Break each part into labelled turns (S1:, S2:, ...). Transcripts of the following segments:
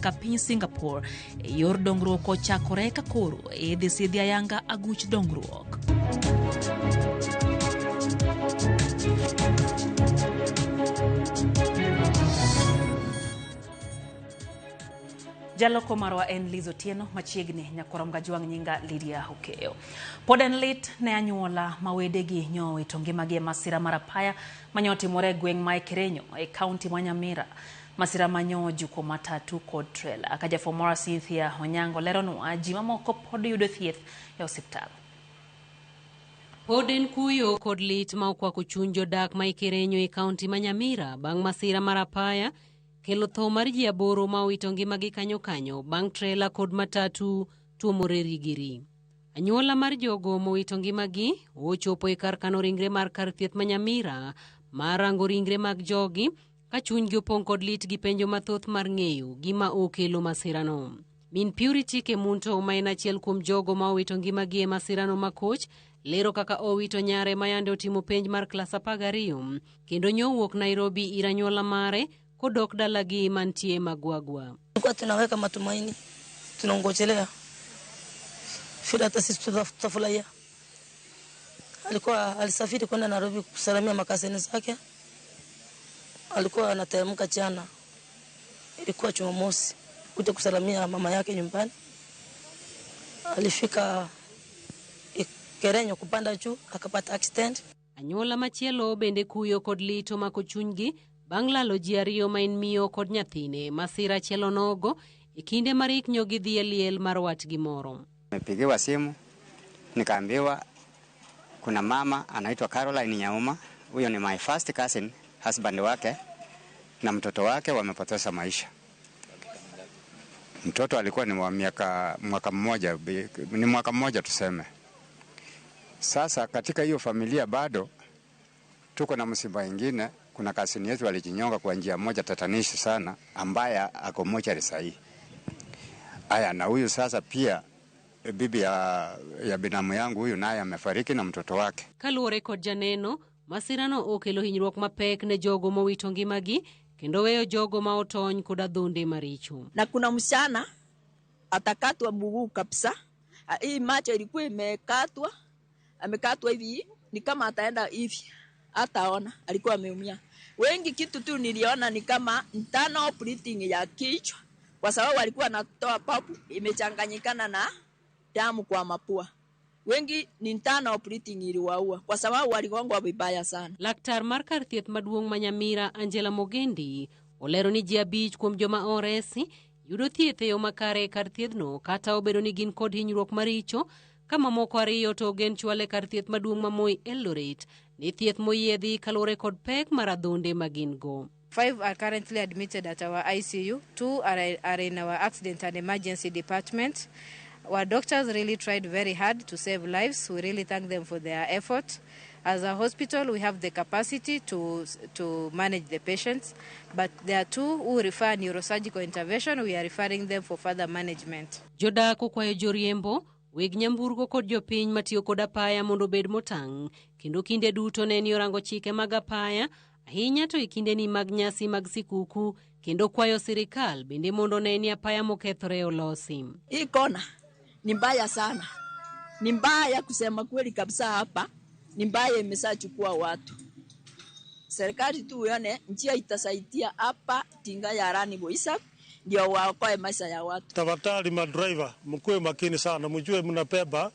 S1: nyaka piny Singapore yor dongruok ochakore ka koro idhi sidhi ayanga aguch dongruok. Jaloko marwa en Lizo Tieno machiegni nyakorom gajwang' nyinga Lydia Hukeo. Pod en lit ne anyuola mawedegi nyowito ngimagi e masira mar apaya manyotimore gweng' ma Kerenyo e kaunti ma Nyamira. Masira manyo juko matatu kod trailer. Kajafomora Cynthia Onyango leronwa ji mamoko pod yudo thieth e osiptal.
S2: Pod en kuyo kod lit ma okwako chuny jodak ma Kerenyo e kaunti ma Nyamira bang' masira mar apaya kelo tho mar ji 8 ma owito ngimagi kanyo bang' trailer kod matatu tuomore rigiri. Anyuola mar jogo mowito ngimagi ochopo e kar kano ringre mar kar thieth ma Nyamira mar rango ringre mag jogi ka chunygi opong' kod lit gi penjo mathoth mar ng'eyo gima okelo masirano. Min Purity Kemunto ma en achiel kuom jogo ma owito ngimagi e masirano makoch lero kaka owito nyare ma yande otimo penj mar klas 12 kendo nyowuok Nairobi ir anyuola mare kodok dalagi mantie Magwagwa.
S3: Tulikuwa tunaweka matumaini, tunangojelea shida hata sisi tutafurahia. Alisafiri kwenda Nairobi kusalamia makazini zake. Alikuwa anateremka jana, ilikuwa Jumamosi, kuja kusalamia mama yake nyumbani. Alifika Kerenyo kupanda juu akapata accident.
S2: Anyuola machielo bende kuyo kod lito mako chunygi bang' lalo ji 2 ma en miyo kod nyathine masira chielo nogo e kinde mar iknyogi dhi e liel mar watgi moro.
S4: Nimepigiwa simu nikaambiwa kuna mama anaitwa Caroline Nyauma, huyo ni my first cousin, husband wake na mtoto wake wamepoteza maisha. Mtoto alikuwa ni mwaka mmoja tuseme. Sasa katika hiyo familia bado tuko na msiba ingine. Kuna kasini yetu alijinyonga kwa njia moja tatanishi sana ambaye ako mochari sahi. Aya, na huyu sasa pia bibi ya binamu yangu huyu naye amefariki na mtoto wake.
S2: Kaluwore kod janeno, masirano okelo hinyruok mapek ne jogo mowito ngimagi kendo weyo jogo ma otony kod adhonde maricho.
S5: Na kuna msichana atakatwa mguu kabisa. Hii macho ilikuwa amekatwa hivi ni kama ataenda hivi. Hataona, alikuwa ameumia. Wengi kitu tu niliona ni kama internal bleeding ya kichwa kwa sababu alikuwa anatoa papu imechanganyikana na damu kwa mapua. Wengi ni internal bleeding iliwaua kwa sababu waligongwa vibaya sana.
S2: Laktar mar kar thieth maduong' ma Nyamira Angela Mogendi olero ni ji 5 kuom joma oresi yudo thieth e yo makare kar thiethno kata obedo ni gin kod hinyruok maricho kama moko 2 to gen chwale kar thieth maduong' ma Moi Eldoret ni thieth moyiedhi kalore kod pek mar adhonde magin go.
S6: 5 are currently admitted at our ICU. 2 are in our accident and emergency department. Our doctors really tried very hard to save lives. We really thank them for their effort. As a hospital, we have the capacity to manage the patients, but there are 2 who require neurosurgical intervention. We are referring them for further management.
S2: Jodak okwayo joriembo weg nyamburko kod jopiny matiyo kod apaya mondo bed motang' kendo kinde duto ne ni orango chike mag apaya ahinya to kinde ni mag nyasi mag sikuku kendo kwayo sirikal bende mondo ne ni apaya mokethore olosi.
S5: Hii kona ni mbaya sana. Ni mbaya kusema kweli kabisa hapa. Ni mbaya imeshachukua watu. Serikali tu yone njia itasaidia hapa tinga ya rani boisa ndio waokoe maisha ya watu.
S7: Tafadhali madriver mkuwe makini sana, mjue mnabeba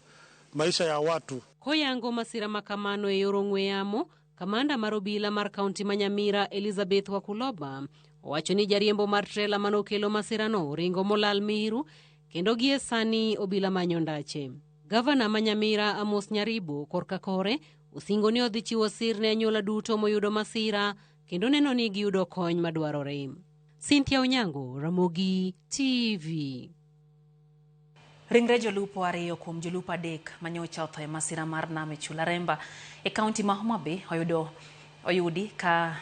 S7: maisha ya watu.
S2: Koyango masira makamano e yorongwe yamo, kamanda marobila mar kaunti ma Nyamira Elizabeth Wakuloba owacho ni jariembo mar trela manokelo masirano ringo molal miru kendo gie sani obila manyo ndache. Gavana ma Nyamira Amos Nyaribo korka kore osingo ni odhi chiwo sir ne anyuola duto moyudo masira kendo neno ni giyudo kony madwarore. Cynthia Onyango, Ramogi TV.
S1: Ringre jolupo 2 kuom jolupo 3 manyocha otho e masira mar nam e chula Remba e kaunti ma Homa Bay oyudi ka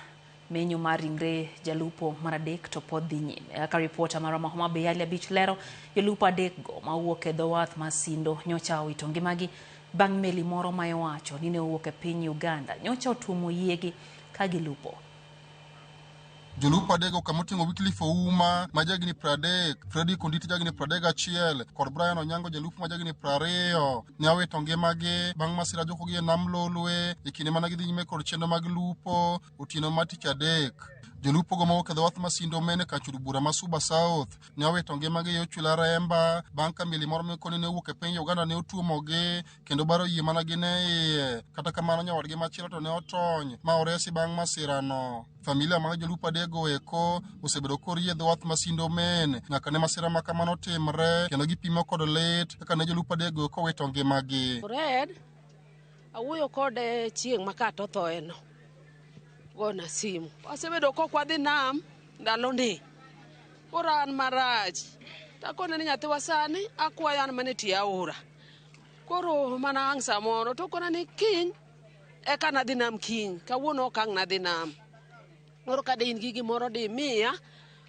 S1: menyo mar ringre jalupo mar 3 to pod dhi nyime. Ka reporter mar Homa Bay Ali Abich lero jolupo 3 go mawuok e dho wath Masindo nyocha owito ngimagi bang' meli moro ma iwacho ni ne owuok e piny Uganda nyocha otuomo yiegi ka gilupo.
S8: Jolupo adego kamotingo Wycliffe Ouma majagini Pradek, Freddy Konditi jagini Pradega Chiel, kod Brian Onyango jalupo majagini 20 ne awito ngimagi bang' masira jokogi e nam Lolwe e kinde mana gidhi nyime kod chenro mag lupo otieno mar tich adek. Jolupo go mawuok e dho wath Masindo Mene Kachuru bura ma Suba South ne awito ngimagi yo chula Remba bang' ka meli moro mikoni ne owuok e piny Uganda ne otuomogi kendo baro yie mana gin e iye. Kata kamano nyawadgi machielo to ne otony ma oresi bang' masirano. Familia mag jolupo adego eko osebedo korie dho wath Masindo Mene nyaka ne masira ma kamano timre kendo gipimo kod lit kaka ne jolupo adego eko wito ngimagi.
S9: Red awuoyo kode chieng' makato thoeno gona simu asebedo kokwadhi nam ndaloni koro an marach takone ni nyathiwa sani akwayo an mane tie aora koro mana ang' samoro to kona ni kiny eka nadhi nam kiny kawuono ok ang' nadhi nam koro ka in gi gimoro di miya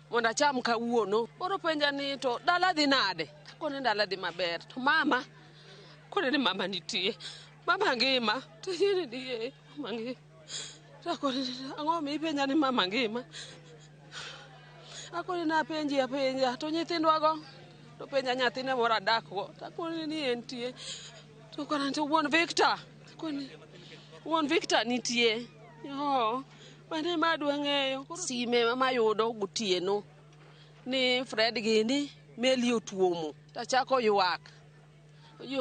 S9: mondo acham kawuono koro penja ni to dala dhi nade takone dala dhi maber to mama kone ni mama nitie mama ngima to yini die mama ngima takone ang'o mi penja ni mama ngima akone na apenja to nyithindwa go to penja nyathine moro adakgo takone ni entie to kona to wuon Victor nitie mane madwa ng'eyo sime mayudo gotieno ni Fred gini meli otuomo tachako ywak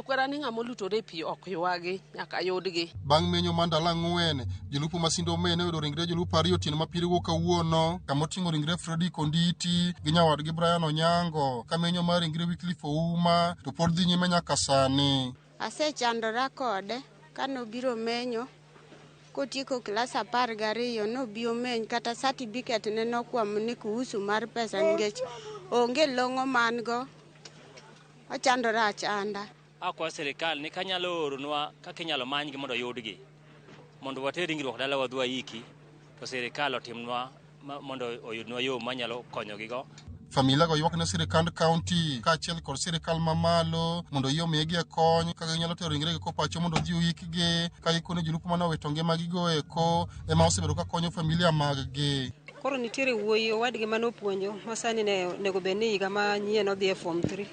S9: kwera ni ng'ama olutore pi ok ywagi nyaka yudgi.
S8: Bang' menyo mandala 4 jolupo Masindo Mene oyudo ringre jolupo 2 otieno ma pirigo kawuono kamoting'o ringre Freddy Konditi gi nyawadgi Brian Onyango ka menyo mar ringre Wycliffe Ouma to pod dhi nyime nyaka sani.
S10: Asechandora kode kanobiro menyo kotieko klas 12 nobiro meny kata certificate ne nokwamo ni kuhusu mar pesa nikech onge long'o man go ochandora achanda.
S11: Akwa serikal ni kanyalo oronwa kaka inyalo manygi mondo yudgi mondo water ringruok dala wadhwa iki to serikal otimnwa mondo oyudnwa yo manyalo konyogi go.
S8: Familia go ywak ne sirikand county kaachiel kod sirikal mamalo mondo yie omigi kony kaka ginyalo tero ringregi ko pacho mondo odhi oyikgi ka gikone jolupo mane owito ngimagigo eko ema osebedo ka konyo familia mag-gi.
S12: Koro nitiere wuoyi owadgi manopuonjo masani nego bed ni higa manyien odhi e form 3.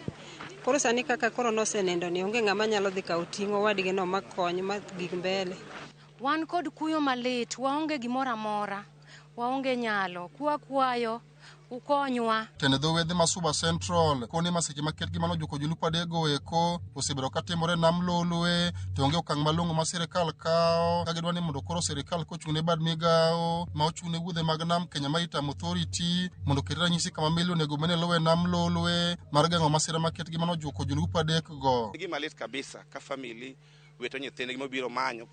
S12: Koro sani kaka koro nosenendo ni onge ng'ama nyalo dhi kawo ting'o wadgi no makony ma gik mbele.
S13: Wan kod kuyo malit, waonge gimoro amora, waonge nyalo, kwayo ukonywa.
S8: Tende dho wedhe ma Suba Central kone maseche maketgi manojoko jolupo adego eko osebedo katimore nam Lolwe to onge okang' malong'o ma sirikal kawo ka gidwa ni mondo koro sirikal kochung'ne bad migawo ma ochung'ne wuodhe mag nam Kenya Maritime Authority mondo ket ranyisi kama meli onego bed ni luwe nam Lolwe mar geng'o masira maketgi manojoko jolupo adekgo.
S14: Gima lit kabisa ka family weto nyithindgi mobiro manyo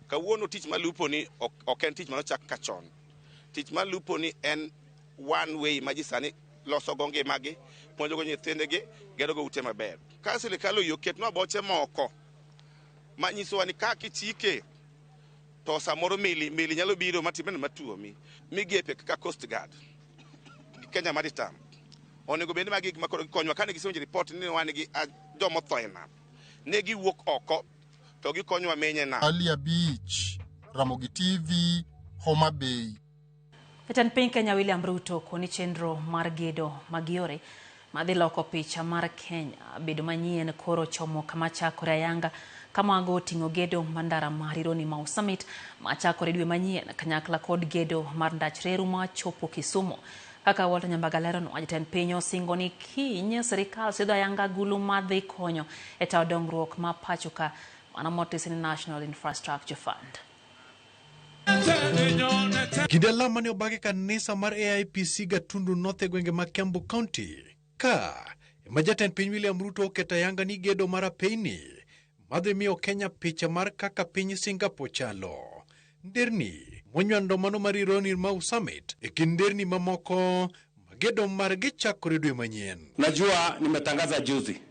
S14: kawuono tich malupo ni ok en tich manochak kachon. Tich malupo ni en one way ma ji sani loso go ngimagi puonjo go nyithindegi gedo go ute maber. Ka sirikal oyie ketnwa boche moko manyisowa ni ka kichike to samoro meli nyalo biro matimene matuomi migepe kaka Coast Guard Kenya Maritime onego bed ma gik makoro konywa kane gisewinjo report ni wan gi joma otho e nam ne giwuok oko to gikonywa menye nam.
S8: Alia Beach, Ramogi TV, Homa Bay.
S1: Jatend piny Kenya William Ruto koni chenro mar gedo mag yore madhi loko picha mar Kenya bedo manyien koro chomo kama chakore ayanga kama go tingo gedo mandara marironi Mau Summit machakore dwe manyien kanyakla kod gedo mar ndach reru ma chopo Kisumu. Kaka Walter Nyambagalero no jatend piny osingo ni kiny sirikal sidho ayanga gulu madhi konyo e tawo dongruok ma pachoka mana motis National Infrastructure Fund.
S15: Kinde lama ne obagi kanisa mar AIPC Gatundu North e gwenge ma Kiambu County ka jatend piny William Ruto oketa yanga ni gedo mar apeyni madhi miyo Kenya picha mar kaka piny Singapore chalo. Nderni monywando mano marironi Mau Summit e kind nderni mamoko magedo margi chakore dwe manyien.
S16: Najua nimetangaza juzi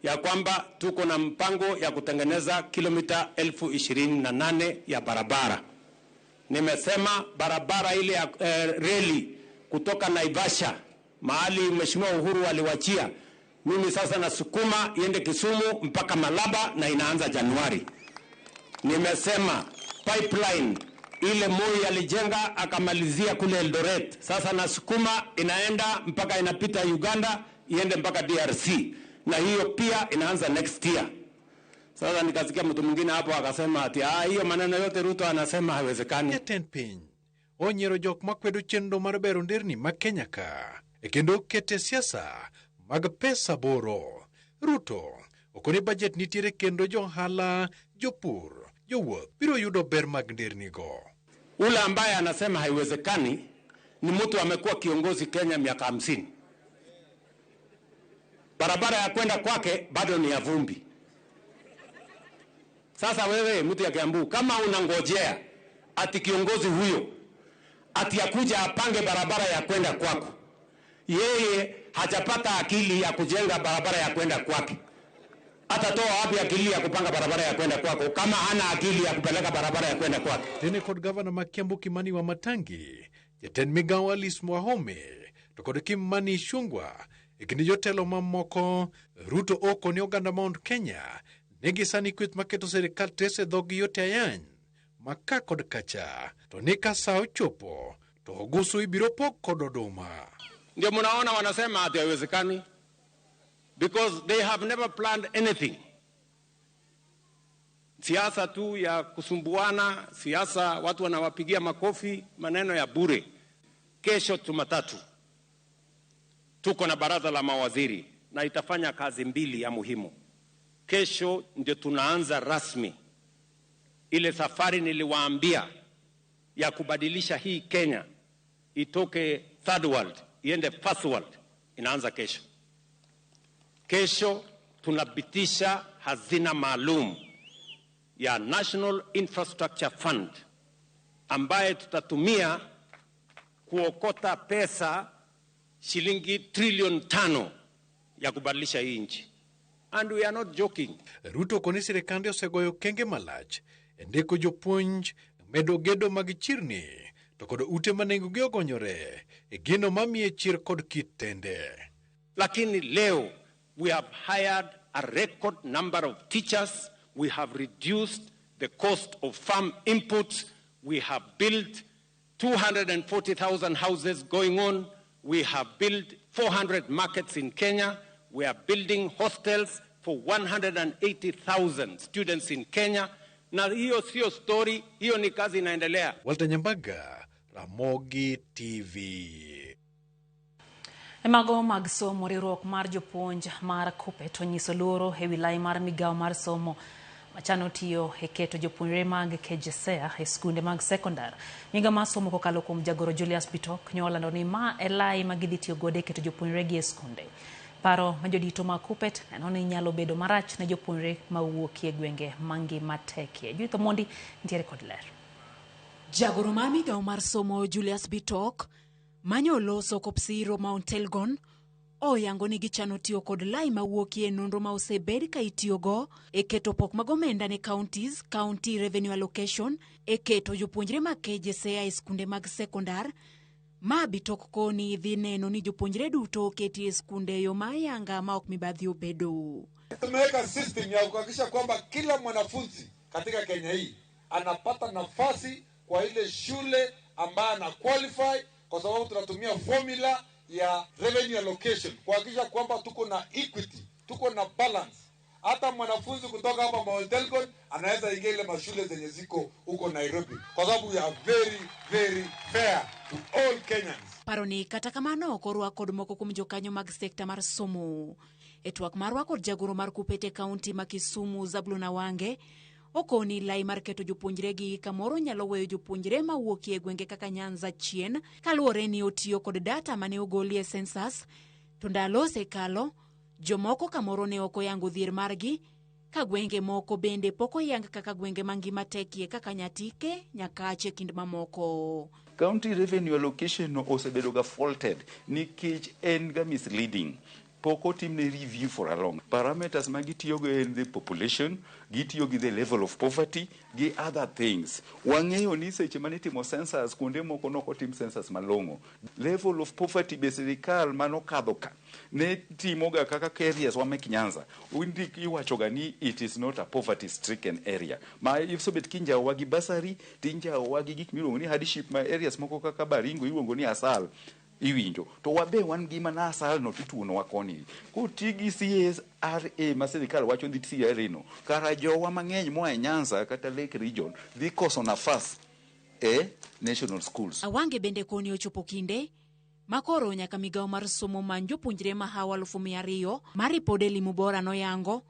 S16: ya kwamba tuko na mpango ya kutengeneza kilomita 28,000 ya barabara. Nimesema barabara ile ya reli kutoka Naivasha mahali Mheshimiwa Uhuru aliwachia, mimi sasa nasukuma iende Kisumu mpaka Malaba na inaanza Januari. Nimesema pipeline ile Moi alijenga akamalizia kule Eldoret. Sasa nasukuma inaenda mpaka inapita Uganda, iende mpaka DRC. Na hiyo pia inaanza next year. Sasa nikasikia mtu mwingine hapo akasema ati hiyo maneno yote Ruto anasema haiwezekani.
S15: Jatend piny onyiero jok makwedo chenro mar bero nderni ma Kenya ka kendo kete siasa mag pesa boro. Ruto okoni budget nitiere kendo johala, jopur, jowuoth biro yudo ber mag nderni go.
S16: Ule ambaye anasema haiwezekani ni mtu amekuwa kiongozi Kenya miaka 50. Barabara ya kwenda kwake bado ni ya vumbi. Sasa wewe mtu ya Kiambu, kama unangojea ati kiongozi huyo ati akuja apange barabara ya kwenda kwako, yeye hajapata akili ya kujenga barabara ya kwenda kwake. Atatoa wapi akili ya kupanga barabara ya kwenda kwako kama hana akili ya kupeleka barabara ya kwenda kwake?
S15: Tene kod gavana ma Kiambu Kimani wa Matangi, jatend migawo Alice Mwahome, to kod Kimani Ichung'wah kendo jotelo mamoko. Ruto oko ni oganda Mount Kenya negi sani kweth maketo serikal tese dhog yote ayany maka kod kacha, to ni ka sa ochopo to ogusu ibiro pok kod oduma.
S16: Ndio mnaona wanasema ati haiwezekani, because they have never planned anything. Siasa tu ya kusumbuana, siasa watu wanawapigia makofi, maneno ya bure. Kesho Jumatatu tuko na baraza la mawaziri na itafanya kazi mbili ya muhimu. Kesho ndio tunaanza rasmi ile safari niliwaambia ya kubadilisha hii Kenya itoke third world iende first world, inaanza kesho. Kesho tunapitisha hazina maalum ya National Infrastructure Fund ambaye tutatumia kuokota pesa shilingi trilioni 5 ya kubadilisha hii nchi. And we are not joking.
S15: Ruto koni sirikande osegoyo kenge malach ndiko jopuonj, medo gedo mag chirni, to kod ute manengogi ogonyore gino mamie chir kod kit tende.
S16: Lakini leo we have hired a record number of teachers. We have reduced the cost of farm inputs. We have built 240,000 houses going on. We have built 400 markets in Kenya. We are building hostels for 180,000 students in Kenya. Na hiyo sio story, hiyo ni kazi inaendelea.
S15: Walter Nyambaga, Ramogi TV.
S1: Mago mag somo riwruok mar jopuonj mar Kuppet onyiso luoro e wilaya mar migawo mar somo machano tiyo e keto jopuonjre mag KJSEA e skunde mag sekondar. Migawo mar somo kokalo kuom jagoro Julius Bitok nyolando ni ma e lai magidhi tiyo godo e keto jopuonjre gi e skunde. Paro ma jodito mag Kuppet neno ni nyalo bedo marach ne jopuonjre mawuok e gwenge mangima tekie. Jutho Mondi ntiere kod ler.
S17: Jagoro mar migawo mar somo Julius Bitok manyo loso kopsiro Mount Elgon oyango ni gichano tiyo kod lai mawuokie nonro ma osebed ka itiyogo e keto pok mag omenda ne counties, county revenue allocation, e keto jopuonjre mag KJSEA e skunde mag sekondar. Ma Bitok koni dhi neno ni jopuonjre duto keti e skunde yo mayanga ma ok mibadhi obedo.
S18: Tumeweka system ya kuhakikisha kwamba kila mwanafunzi katika Kenya hii anapata nafasi kwa ile shule ambayo ana qualify, kwa sababu tunatumia formula ya revenue allocation kuhakikisha kwamba tuko na equity, tuko na balance. Hata mwanafunzi kutoka hapa Mount Elgon anaweza ingia ile mashule zenye ziko huko Nairobi, kwa sababu we are very very fair to all Kenyans.
S17: Paroni kata kamano korwa kod moko kuom jokanyo mag sekta mar somo. E twak marwa kod jagoro mar Kuppet e kaunti ma Kisumu Zablon Awange okoni lai mar keto jopuonjre gi kamoro nyalo weyo jopuonjre ma wuokie gwenge kaka Nyanza chien kaluwore ni otiyo kod data mane ogoli e census, to ndalo osekalo jomoko kamoro ne oko yango dhier margi ka gwenge moko bende poko yang kaka gwenge mangima tekie kaka Nyatike, Nyakache kind mamoko.
S19: County revenue allocation osebedo ga faulted nikech en ga misleading. poko timne review for a long. Parameters magitiyogo in the population, gitiyogi the level of poverty, gi other things. Wang'eyo ni seche manitimo census kuonde moko noko tim census malongo. Level of poverty be sirikal manokadho ka ne timoga kaka areas wamek Nyanza. Windik iwachoga ni it is not a poverty stricken area. Ma ifsobet kinjawo wagi basari, tinjawo wagi gik miluongo ni hardship ma areas moko kaka Baringo iluongo ni asal. Iwinjo to wabe wan gima na asal no tituono wakoni ko tigi CSRA ma sirikal wacho ni CSRA no kara jowa mang'eny moa Nyanza kata Lake region dhi koso nafas national schools.
S17: Awange bende koni ochopo kinde makoro nyaka migawo mar somo manj jopuonjre mahawa 200,000 ma ripode limo bora noyango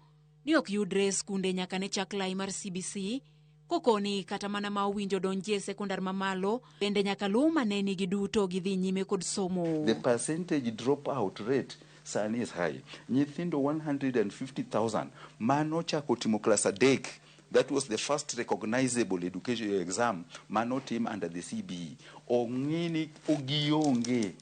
S17: ni ok yudre skunde nyaka ne chak lai mar CBC kokoni kata mana ma owinjo donje sekondar mamalo bende nyaka luw maneni giduto gidhi nyime kod somo.
S19: The percentage dropout rate sani is high. Nyithindo 150,000 mano chako timo class adek. That was the first recognizable education exam mano team under the CBE. Ong'ini ogionge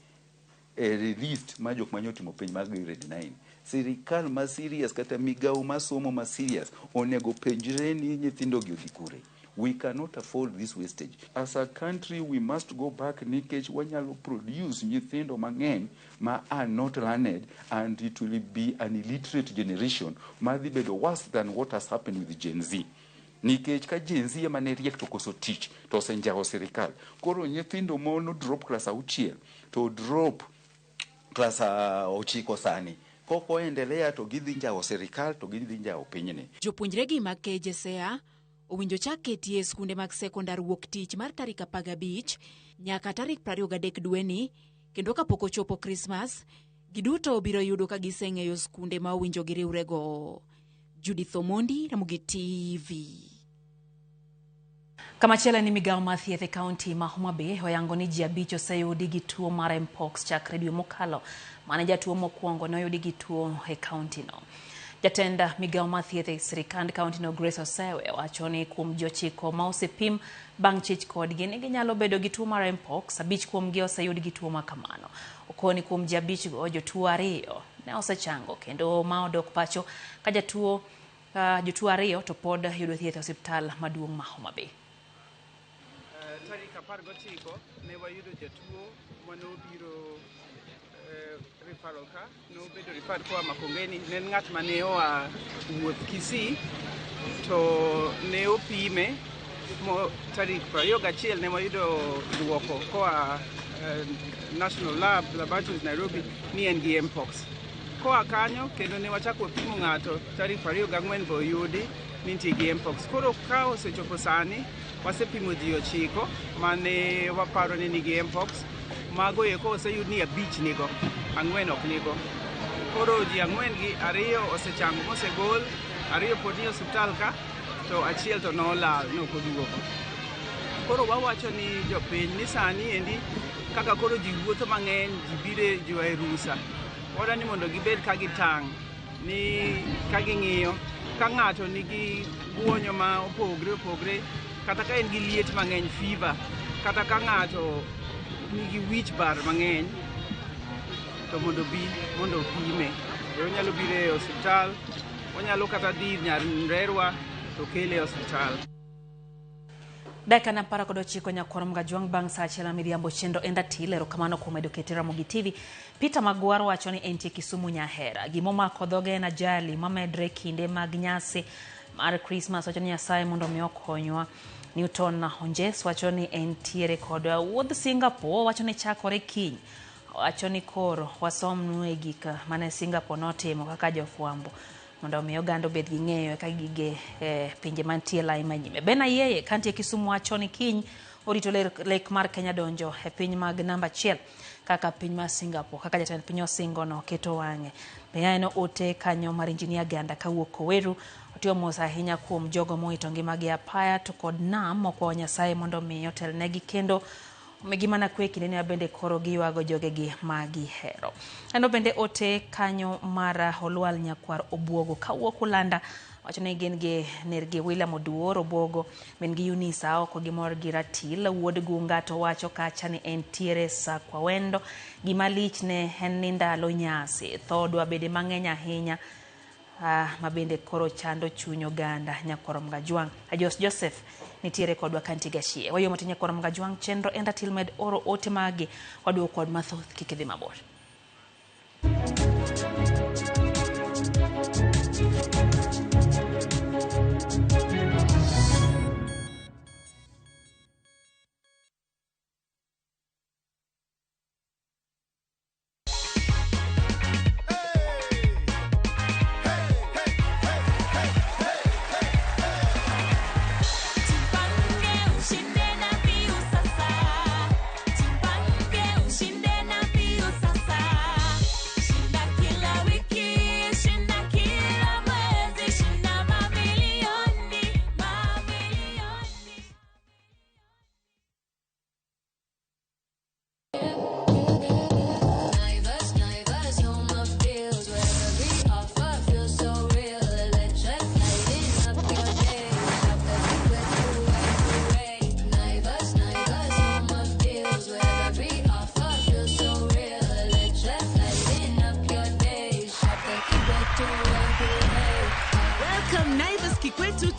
S19: released majok manyotimo penj mag grade 9. Sirikal ma serious kata migawo masomo ma serious onego penjre ni nyithindo gi odhi kure. We cannot afford this wastage. As a country, we must go back nikech wanyalo produce nyithindo mang'eny ma are not learned, and it will be an illiterate generation madhi bedo worse than what has happened with Gen Z. Nikech ka Gen Z ema ne riek to koso tich to osenjawo sirikal. Koro nyithindo mono drop class 6 to drop class 9 sani. Koko endelea to gidhi njawo sirikal to gidhi njawo pinyni.
S17: Jopuonjre gi mag KJSEA owinjo chak ketie skunde mag sekondar wuok tich mar tarik 15 nyaka tarik 23 dweni kendo kapok ochopo Christmas giduto biro yudo ka giseng'eyo skunde ma owinjo giriwrego. Judith Omondi, Ramogi TV.
S1: Kamachielo ni migawo mar thieth e kaunti ma Homa Bay oyango ni ji 5 oseyudi gi tuo mar mpox chakre dwe mokalo. Mane jatuo mokwongo noyudi gi tuo e kaunti no. Jatenda migawo mar thieth e sirikand kaunti no Grace Osewe wacho ni kuom jochiko ma osepim bang' chich kodgi ni ginyalo bedo gi tuo mar mpox, 5 kuomgi oseyudi gi tuo ma kamano. Okoni kuom ji 5 go jotuo 2 ne osechango kendo ma odok pacho ka jotuo 2 to pod yudo thieth e osiptal maduong' ma Homa Bay.
S20: Tarik 19 ne wayudo jatuo manobiro referral ka nobedo referred koa Makongeni. Ne ng'at mane oa wuoth Kisii to ne opime tarik 21 ne wayudo duoko koa National Laboratories Nairobi ni en gi mpox. Koa kanyo kendo ne wachako pimo ng'ato tarik 24 bo yudi ni nitie gi mpox. Koro ka osechopo sani wasepimo ji 9 mane waparo ni nigi mpox. Mago eko oseyud ni 5 nigo, 4 ok nigo. Koro ji 4 gi 2 osechango mosegol, 2 pod ni osiptal ka to 1 to nolal nokoduogo. Koro wawacho ni jopiny ni sani endi kaka koro ji wuotho mang'eny, ji bire jwa rusa. Wada ni mondo gibed ka gitang' ni ka ging'iyo ka ng'ato nigi guonyo ma opogre kata ka en gi liet mang'eny fever kata ka ng'ato nigi wich bar mang'eny to mondo opime. Onyalo biro e osiptal, onyalo kata dhi nyarerwa to kele e osiptal.
S1: Dakika na 19 nyakoro mgajwang' bang' saa achiel midhiambo chendo enda tilero kamano kuom edukete Ramogi TV. Peter Magwar wacho ni entie Kisumu Nyahera. Gimomako dhoge en ajali mamedre kinde mag nyasi mar Christmas. Wacho ni Nyasaye mondo mi okonywa. Newton Honjes wacho ni entiere kod wuodh Singapore. Wacho ni chakore kiny. Wacho ni koro wasomnu e gik mane Singapore notimo kaka jofwambo mondo mi oganda obed gi ng'eyo ka gige pinje mantie lai manyime. Bena yeye kantie Kisumu wacho ni kiny orito lek mar Kenya donjo e piny mag namba 1 kaka piny mar Singapore kaka jatend piny osingo no keto wang'e. Beano ote kanyo mar injinia Ganda kawuok Koweru otiyo mos ahinya kuom jogo moito ngimagi apaya to kod nam mokwa Nyasaye mondo mi otelnegi kendo Megimana kwe kinene bende koro giwago jogegi magi hero. Eno bende ote kanyo mara Holwal Nyakwar Obuogo kawuok Ulanda wacho ni gin gi nergi William Oduor Obogo min gi Unisa oko gi mor gi Ratil wuod Gunga to wacho kacha ni entiere sa kwa wendo gima lich ne en ni ndalo nyasi tho dwa bede mang'eny ahinya mabende koro chando chuny oganda Nyakorom Gajwang'. Ajos Joseph nitiere kodwa kanti gashie wayo mati Nyakorom Gajwang' chenro enda tilmed oro ote magi wadwo kod mathoth kikidhi mabor.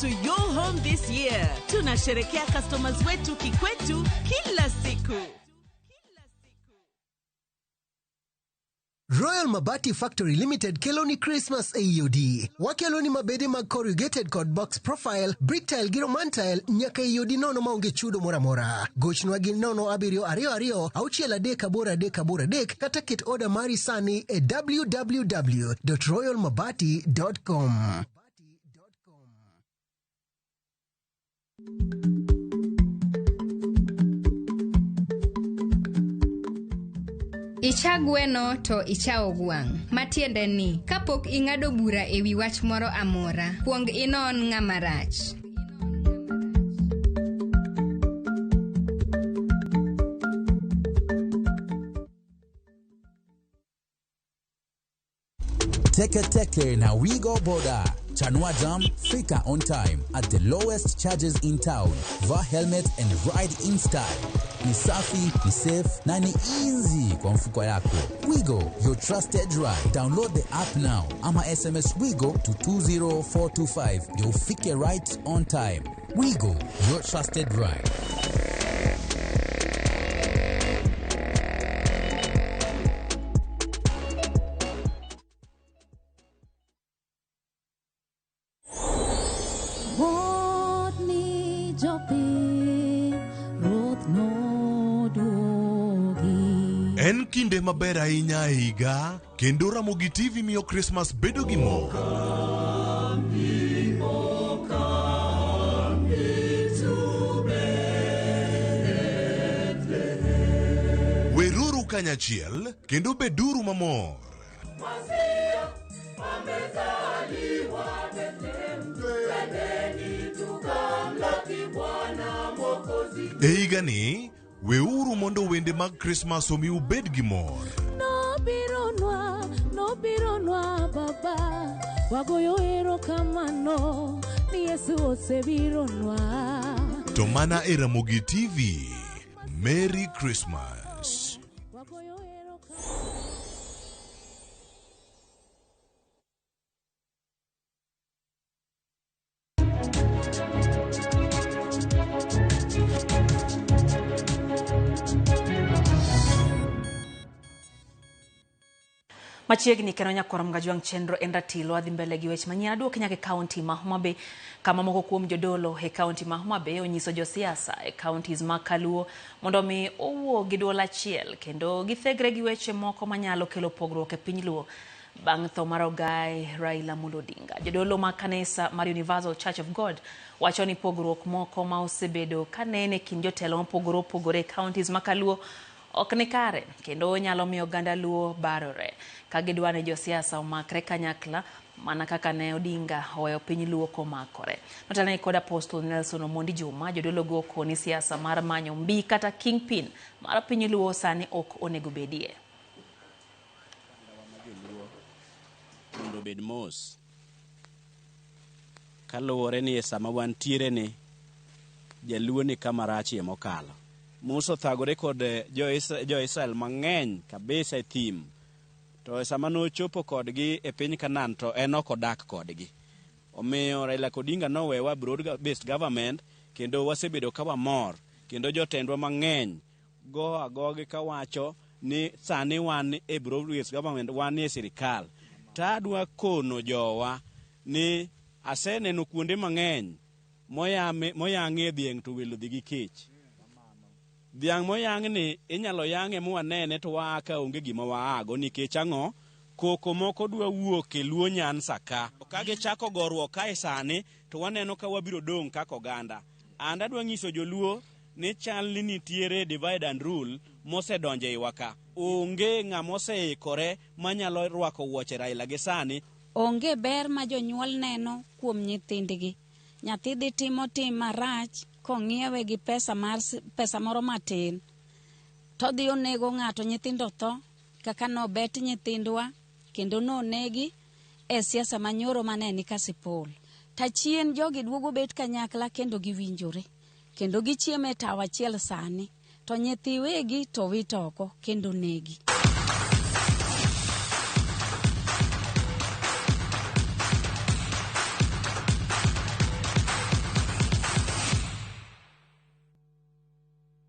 S21: To your home this year. Tunasherekea customers wetu kikwetu kila siku.
S22: Royal Mabati Factory Limited keloni Christmas AUD. Wakeloni mabede mag corrugated kod box profile, brick tile giro mantile, nyaka AUD nono maonge chudo mora. Gochnwa gi nono abirio ario, auchiel adek aboro adek, kata kit order mari sani e www.royalmabati.com.
S23: Icha gweno to ichao gwang'. Matiende ni, kapok ing'ado bura ewi wach moro amora, kuong inon ng'ama rach.
S24: Teke na we go border. Chanua Jam, Fika on time at the lowest charges in town. Wear helmet and ride in style. Ni safi, ni safe, na ni easy kwa mfuko yako. Wigo, your trusted ride. Download the app now. Ama SMS Wigo to 20425. Ndio ufike right on time. Wigo, your trusted ride.
S25: En kinde maber ahinya e higa kendo Ramogi TV miyo Christmas bedo gi mor. Weruru kanyachiel kendo beduru mamor. E higa ni weuru mondo wende mag Christmas omi ubed gi mor.
S26: No bironwa baba, wagoyo erokamano ni Yesu osebironwa.
S25: To mana e Ramogi TV, Merry Christmas.
S1: Machiegni kero Nyakorom Gajwang' chenro enda tilo adhi mbele gi weche manyien aduok nyaka kaunti ma Homa Bay kama moko kuom jodolo e kaunti ma Homa Bay onyiso josiasa e counties ma Kaluo mondo mi owuo gi duol achiel kendo githegre gi weche moko manyalo kelo pogruok e piny Luo bang' tho mar Ogai Raila Amolo Odinga. Jodolo ma kanisa mar Universal Church of God wacho ni pogruok moko ma osebedo kanene kind jotelo mopogore opogore e counties ma Kaluo ok ni kare kendo nyalo miyo oganda Luo barore ka gidwa ni josiasa omakre kanyakla mana kaka ne Odinga oweyo piny Luo komakore. Notane kod Apostle Nelson Omondi Juma jodolo go koni siasa mar manyo mbi kata kingpin mar piny Luo sani ok onego bedie.
S27: Mondo bed mos
S2: kaluwore ni sama wantiere ni jaluo ni kama rachie mokalo. Musa thagore kod jo-Israel mang'eny kabisa e thim. To sama nochopo kodgi e piny Kanaan to en ok odak kodgi. Omiyo Raila Odinga nowewa broad based government kendo wasebedo ka wamor kendo jotendwa mang'eny go agoge kawacho ni sani wan e broad based government, wan e sirikal. Tadwa kono jowa ni aseneno kuonde mang'eny moyang'e dhiang' to welo dhi gi kech. Dhiang' moyang' ni inyalo yang'e mwanene to waa ka onge gima waago nikech ang'o? Koko moko dwa wuok e luo Nyanza ka. Ka gichako goruok kae sani to waneno ka wabiro dong' kaka oganda. Anda dwa nyiso joluo ni chal ni nitiere divide and rule mosedonje iwa ka. Onge ng'ama oseikore manyalo rwako wuoche Raila gi sani.
S3: Onge ber ma jonyuol neno kuom nyithindgi. Nyathi dhi timo tim marach kong'iewe gi pesa moro matin. To dhi onego ng'ato, nyithindo tho kaka nobet nyithindwa kendo nonegi e siasa manyoro maneni kasipol. Tachien jogi duogo bet kanyakla kendo giwinjore. Kendo gichiemo e tawa achiel sani. To nyithi wegi to wito oko kendo negi.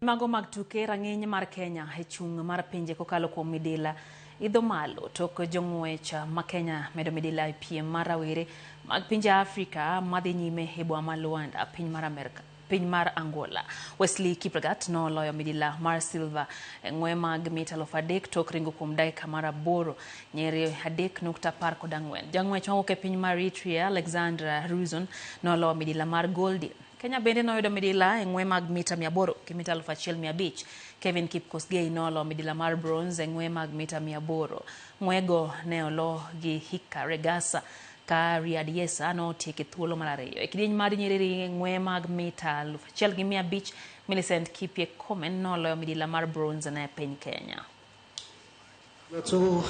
S1: Mago mag tuke rang'iny mar Kenya e chung' mar pinje kokalo kuom midila idho malo tok jong'wech ma Kenya medo midila e piem mar rawere mag pinje Afrika madhi nyime e boma ma Luanda piny mar Angola. Wesley Kiplagat noloyo midila mar silver e ng'we mag mita 3,000 tok ringo kuom dakika mar 8 nyeri 3.14. Jang'wech mawuok e piny mar Eritrea Alexandra Ruzon noloyo midila mar gold. Kenya bende noyudo midila e ng'we mag mita 800 gi mita 1,500. Kevin Kipkosgei noloyo midila mar bronze e ng'we mag mita 800. Ng'wego ne olo gi Hika Regasa ka Riyad Yesa notieko thuolo mar 2. E kidieny mar nyiriri ng'we mag mita 1,500 Millicent Kipie Komen noloyo midila mar bronze na piny Kenya.
S4: So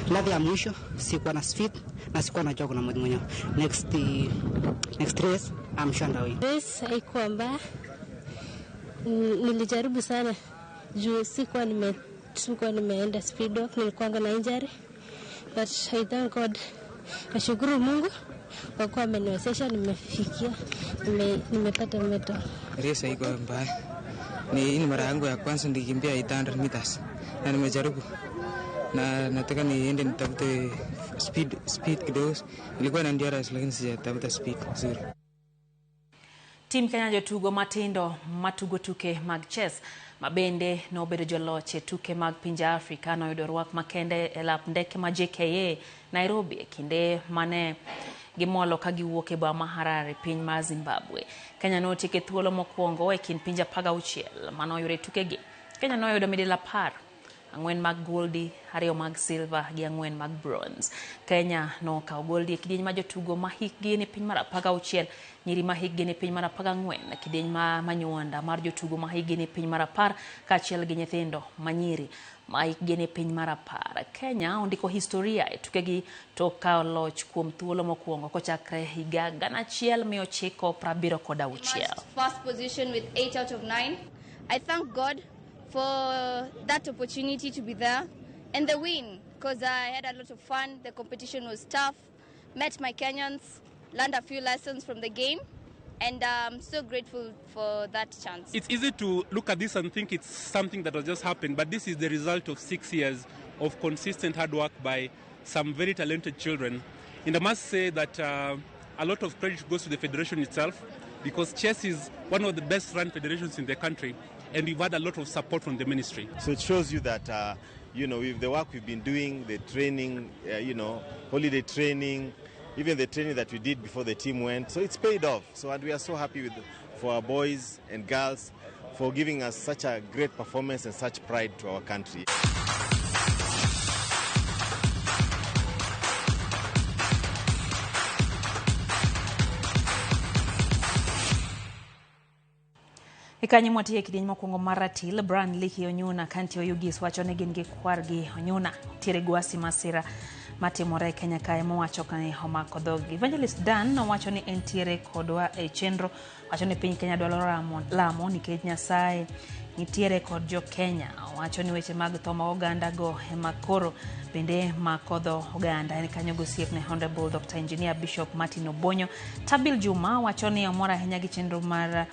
S4: ladha ya mwisho sikuwa na speed na sikuwa na jogo na mwenye. Next race I'm sure ndawin.
S5: Race haikuwa mbaya. Nilijaribu sana juu sikuwa nimeenda speed walk, nilikuwa na injury. But I thank God. Nashukuru Mungu kwa kuwa ameniwezesha nimefikia nimepata medal.
S4: Race haikuwa mbaya. Ni mara yangu ya kwanza nikimbia 800 meters. Na nimejaribu na nataka niende nitafute speed kidogo. Ilikuwa na endurance lakini sijatafuta speed nzuri.
S1: Tim Kenya jotugo matindo matugo tuke mag chess mabende nobedo joloch e tuke mag pinje Afrika noyudo rwak makende e lap ndeke ma JKA Nairobi e kinde mane gimolo ka giwuok e boma ma Harare piny mar Zimbabwe. Kenya notieko thuolo mokwongo e kind pinje 16 manoyudo tukegi. Kenya noyudo midila 10, 4 mag goldi, 2 mag silver gi 4 mag bronze. Kenya nokawo goldi e kidieny ma jotugo ma hikgi ni piny mar 16, nyiri ma hikgi ni piny mar 14, kidieny ma manyuanda mar jotugo ma hikgi ni piny mar 10 kaachiel gi nyithindo ma nyiri ma hikgi ni piny mar 10. Kenya ondiko historia e tukegi to kawo loch kuom thuolo mokwongo kochakre higa 1976.
S6: First position with 8 out of 9. I thank God for that opportunity to be there and the win, because I had a lot of fun. The competition was tough, met my Kenyans, learned a few lessons from the game, and I'm so grateful for that chance.
S7: It's easy to look at this and think it's something that has just happened, but this is the result of 6 years of consistent hard work by some very talented children. And I must say that a lot of credit goes to the federation itself, because chess is one of the best run federations in the country, and we've had a lot of support from the ministry.
S27: So it shows you that, with the work we've been doing, the training, holiday training, even the training that we did before the team went, so it's paid off. So, and we are so happy for our boys and girls for giving us such a great performance and such pride to our country.
S1: Ikanyi mwati e kidieny mokwongo mar ratil, Brian Liki Onyuna kanti Oyugis wacho ni gin gi kwargi Onyuna tiere gwasi masira matimore Kenya kae mowacho kani omako dhogi. Evangelist Dan nowacho ni entiere kodwa e chenro, wacho ni piny Kenya dwaro lamo nikech Nyasaye nitiere kod jo Kenya. Wacho ni weche mag tho ma oganda go ema koro bende makodho oganda. En kanyo gosiep ne Honorable Dr. Engineer Bishop Martin Obonyo. Tabil Juma wacho ni omora ahinya gi chenro mar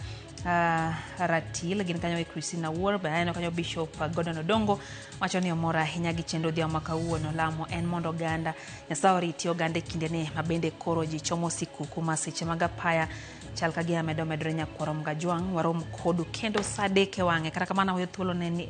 S1: ratil gin kanyo Christina War baano kanyo Bishop Gordon Odongo wacho ni omora ahinya gi chenro dhia makawuono lamo en mondo oganda Nyasaye riti oganda kinde ne mabende koro ji chomo siku kuma seche mag apaya chal ka gia medore nyakwaro mgajwang warom kodu kendo sadeke wange kata kamana hoyo thuolo ne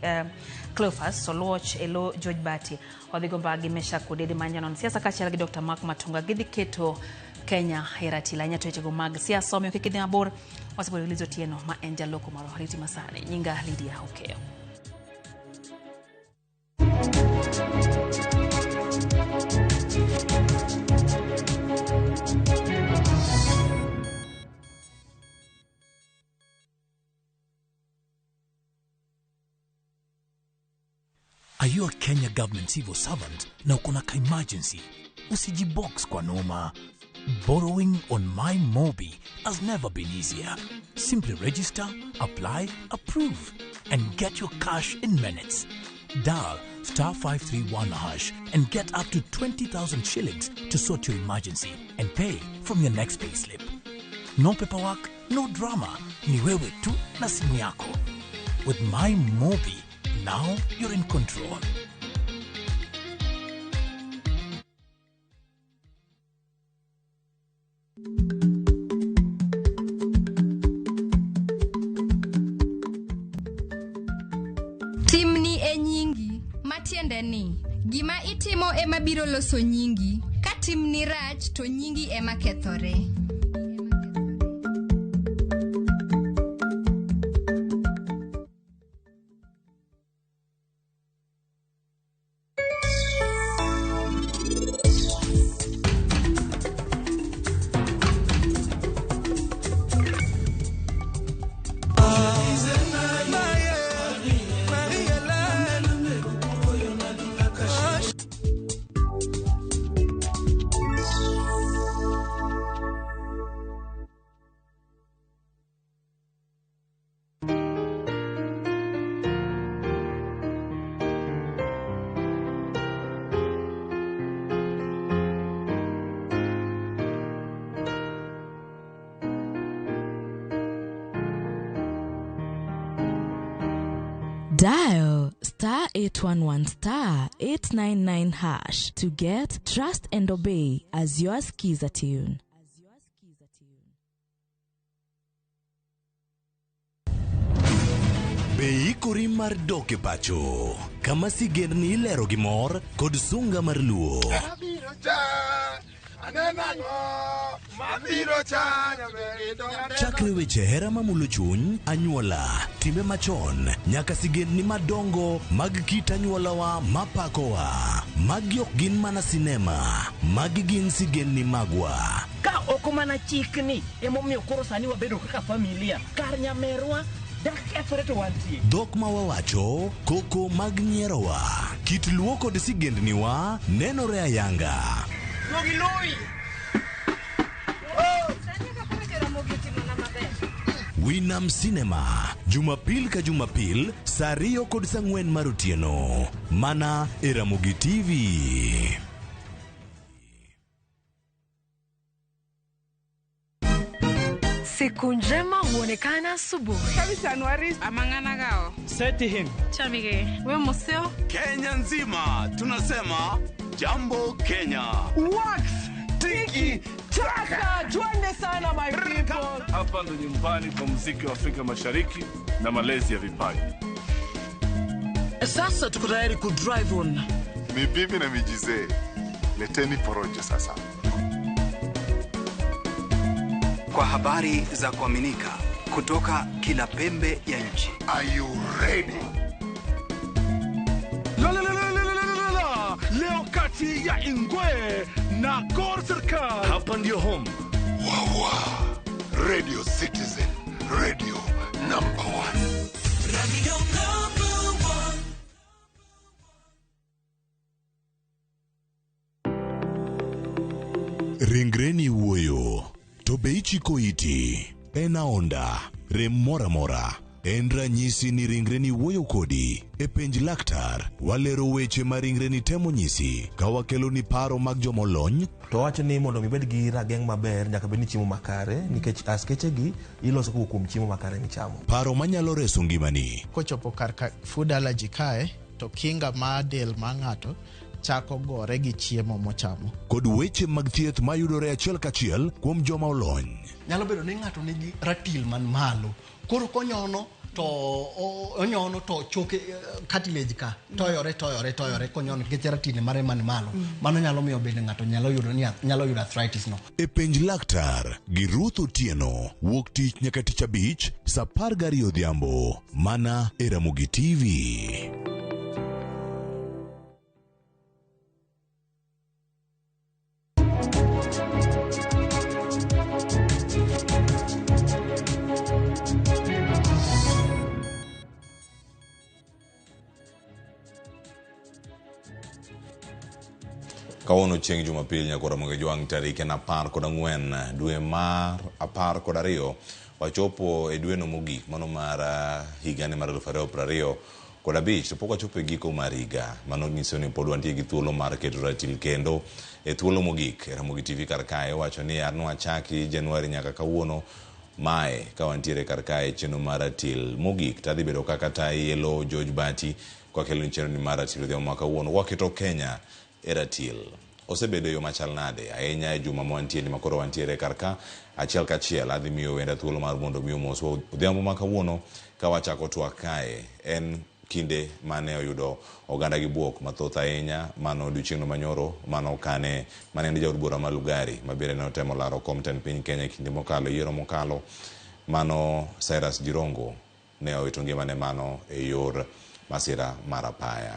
S1: Cleophas Soloch elo George Bati odhigo mbagi mesha kodede manjanon siasa kachal gi Dr. Mark Matunga gidhi keto Kenya heratila nyato echego mag siasa omiyo kikidhi mabor wasebolo lizo tieno ma en jaloko mar Riti Masane nyinga Lydia Hokeo.
S8: Are you a Kenya government civil servant na uko na emergency? Usijibox kwa noma. Borrowing on MyMobi has never been easier. Simply register, apply, approve, and get your cash in minutes. Dial *531# and get up to 20,000 shillings to sort your emergency and pay from your next payslip. No paperwork, no drama. Ni wewe tu na simu yako. With MyMobi, now you're in control.
S23: Timni e nyingi, matiende ni gima itimo ema biro loso nyingi, ka timni rach to nyingi ema kethore.
S26: Dial *811*899# to get Trust and Obey as your skiza tune.
S25: Beikori mar doke pacho kama sigendni ilero gi mor kod sunga mar luo. Chakre weche hera mamulo chuny, anyuola, timbe machon, nyaka sigendni madongo mag kit anyuolawa mapakowa. Magi ok gin mana sinema, magi gin sigendni magwa.
S9: Ka oko mana chikni emomiyo koro sani wabedo kaka familia kar nyamerwa
S25: Dhok ma wawacho, koko mag nyierowa, kit luo kod sigendniwa nenore ayanga. Winam Cinema, Jumapil ka Jumapil, saa 2 kod saa 4 mar otieno, mana e Ramogi TV.
S10: Siku njema huonekana asubuhi.
S9: Kabisa Anwari amangana gao.
S10: Seti him. Chamige. We museo.
S25: Kenya nzima tunasema jambo Kenya.
S9: Wax tiki taka. Twende sana my people.
S11: Hapa ndo nyumbani kwa muziki wa Afrika Mashariki na malezi ya vipaji.
S9: Sasa tuko tayari ku drive on.
S11: Mibibi na mijize. Leteni porojo sasa.
S12: Kwa habari za kuaminika kutoka kila pembe ya nchi.
S11: Are you ready?
S25: Leo kati ya Ingwe na Gor Serikali. Hapa ndio home.
S11: Wawa. Radio Citizen. Radio number 1. Radio number 1.
S25: Ringreni wuoyo, to be ichiko iti, en aonda, rem mora mora. En ranyisi ni ringreni wuoyo kodi. E penj laktar, walero weche ma ringreni temo nyisi, ka wakelo ni paro mag jomolony.
S13: To wacho ni mondo mibed gi rageng' maber nyaka bed ni chiemo makare, nikech askeche gi iloso kuom chiemo makare michamo.
S25: Paro manyalo reso ngimani.
S14: Kochopo kar food allergy kae, to kinga ma del ma ng'ato chako gore gi chiemo mochamo.
S25: Kod weche mag thieth mayudore achiel kachiel kuom joma olony.
S15: Nyalo bedo ni ng'ato nigi ratil man malo. Koro konyono to choke cartilage ka toyore konyono nikech ratil mare man malo. Mano nyalo miyo bende ng'ato nyalo yudo arthritis no.
S25: E penj laktar gi Ruth Otieno, wuok tich nyaka tich abich saa 12 odhiambo, mana e Ramogi TV.
S16: Kawuono chieng' Jumapil nyakoro Ramogi jwang' tarik en 14 dwe mar 12 wachopo e dweno mogik mano mar higani mar 2025 to pok wachopo e giko mar higa. Mano nyiso ni pod wantie gi thuolo mar keto ratil kendo e thuolo mogik. Ramogi TV kar kae wacho ni arno achaki Januari nyaka kawuono mae ka wantiere kar kae chenro mar ratil mogik. Tadhi bedo kaka ta yelo George Bati kwa kelo ni chenro ni mar ratil odhiambo kawuono waketo Kenya eratil. Osebedo yo machal nade ahinya e juma mwantieni makoro wantiere karka achiel kachiel adhi miyo wenda thuolo mar mondo miyo mos odhiambo ma kawuono ka wachako twak kae. En kinde mane oyudo oganda gi buok mathoth ahinya mano odiochieng'no manyoro mano kane mane ni jaod bura ma Lugari mabire ne otemo laro komten piny Kenya kinde mokalo yiero mokalo mano Cyrus Jirongo ne owito ngimane mano e yor masira mar apaya.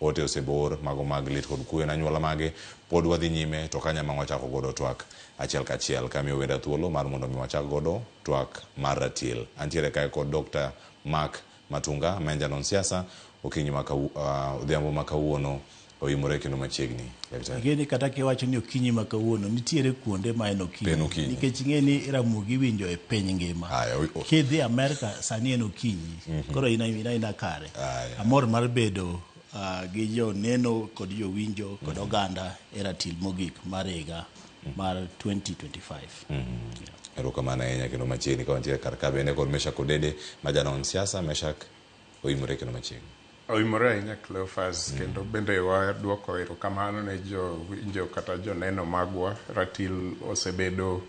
S16: Ote osebor mago mag lit kod kuwe na nyuola mage pod wadhi nyime to kanya mang wachako godo twak achiel kachiel kamiyo wenda thuolo mar mondo mi wachak godo twak mar ratil. Antiere kae kod Dr. Mark Matunga menja non siasa okinyi odhiambo ma kawuono oimore kendo machiegni.
S17: Gini kata kiwacho ni okinyi ma kawuono nitiere kuonde ma en okinyi nikech ing'e ni Ramogi winjo e piny ngima. Kidhi Amerika sani en okinyi koro ina kare. Amor mar bedo gi jo neno kod jo winjo kod oganda e ratil mogik mar higa mar 2025.
S16: Erokamano ahinya kendo machiegni ka wantiere kar ka bende kod Meshak Odede ma janon siasa. Meshak oimore kendo machiegni.
S18: Oimore ahinya Cleophas kendo bende waduoko erokamano ne jo winjo kata jo neno magwa. Ratil osebedo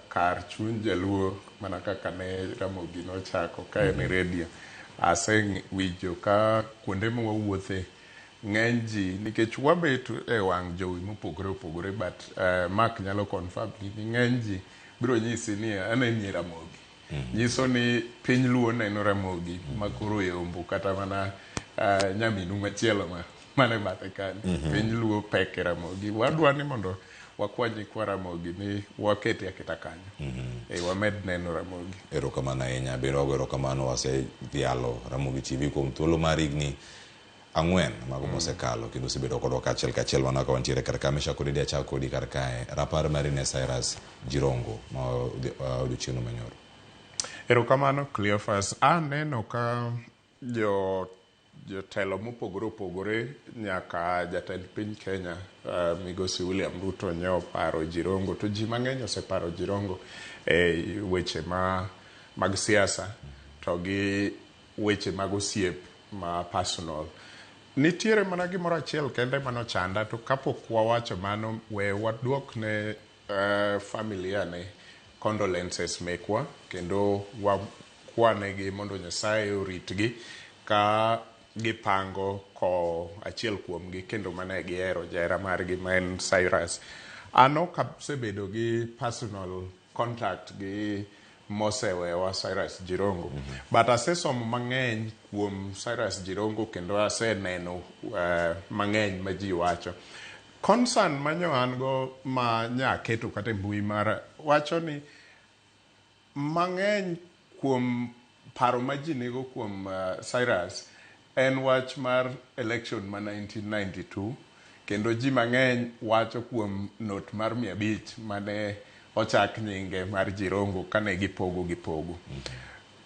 S18: kar chuny jaluo mana kaka ne Ramogi nochako ka en redio. Asewinjo ka kuonde ma wawuothe ng'eny ji nikech wabet e wang' jowi mopogore opogore but Mark nyalo confirm ni ng'eny ji biro nyisi ni anenie Ramogi. Nyiso ni piny luo neno Ramogi makoro yombo kata mana nyaminu machielo mane bathe kani. Piny luo pek e Ramogi. Wadwa ni mondo wakwanyi kwa Ramogi ni waketi aketa kanyo. Wamed neno Ramogi.
S16: Erokamano ahinya biro go erokamano wase dhialo Ramogi TV kuom thuolo mar higni 4 mago mosekalo kendo osebedo kodwa kachiel kachiel mana ka wantiere kar ka Meshak Odede achako kodi kar kae rapar mari ne Cyrus Jirongo ma odiochieng'no manyoro.
S18: Erokamano Cleophas. Aneno ka jotelo mopogore opogore nyaka jatend piny Kenya migosi William Ruto ne oparo Jirongo to ji mang'eny oseparo Jirongo e weche mag siasa to gi weche mag osiep ma personal. Nitiere mana gimoro achiel kende manochanda to kapok wawacho mano we waduok ne familia ne condolences mekwa kendo wakwanegi mondo Nyasaye oritgi ka gipango ko achiel kuomgi kendo mane gihero jahera margi ma en Cyrus. Ano kasebedo gi personal contact gi mosewewa Cyrus Jirongo but asesomo mang'eny kuom Cyrus Jirongo kendo aseneno mang'eny ma ji wacho. Concern manyo an go ma nyaketo kata mbui mara wacho ni mang'eny kuom paro ma ji nigo kuom Cyrus en wach mar election ma 1992 kendo ji mang'eny wacho kuom not mar 500 mane ochak nyinge mar Jirongo kane gipogo.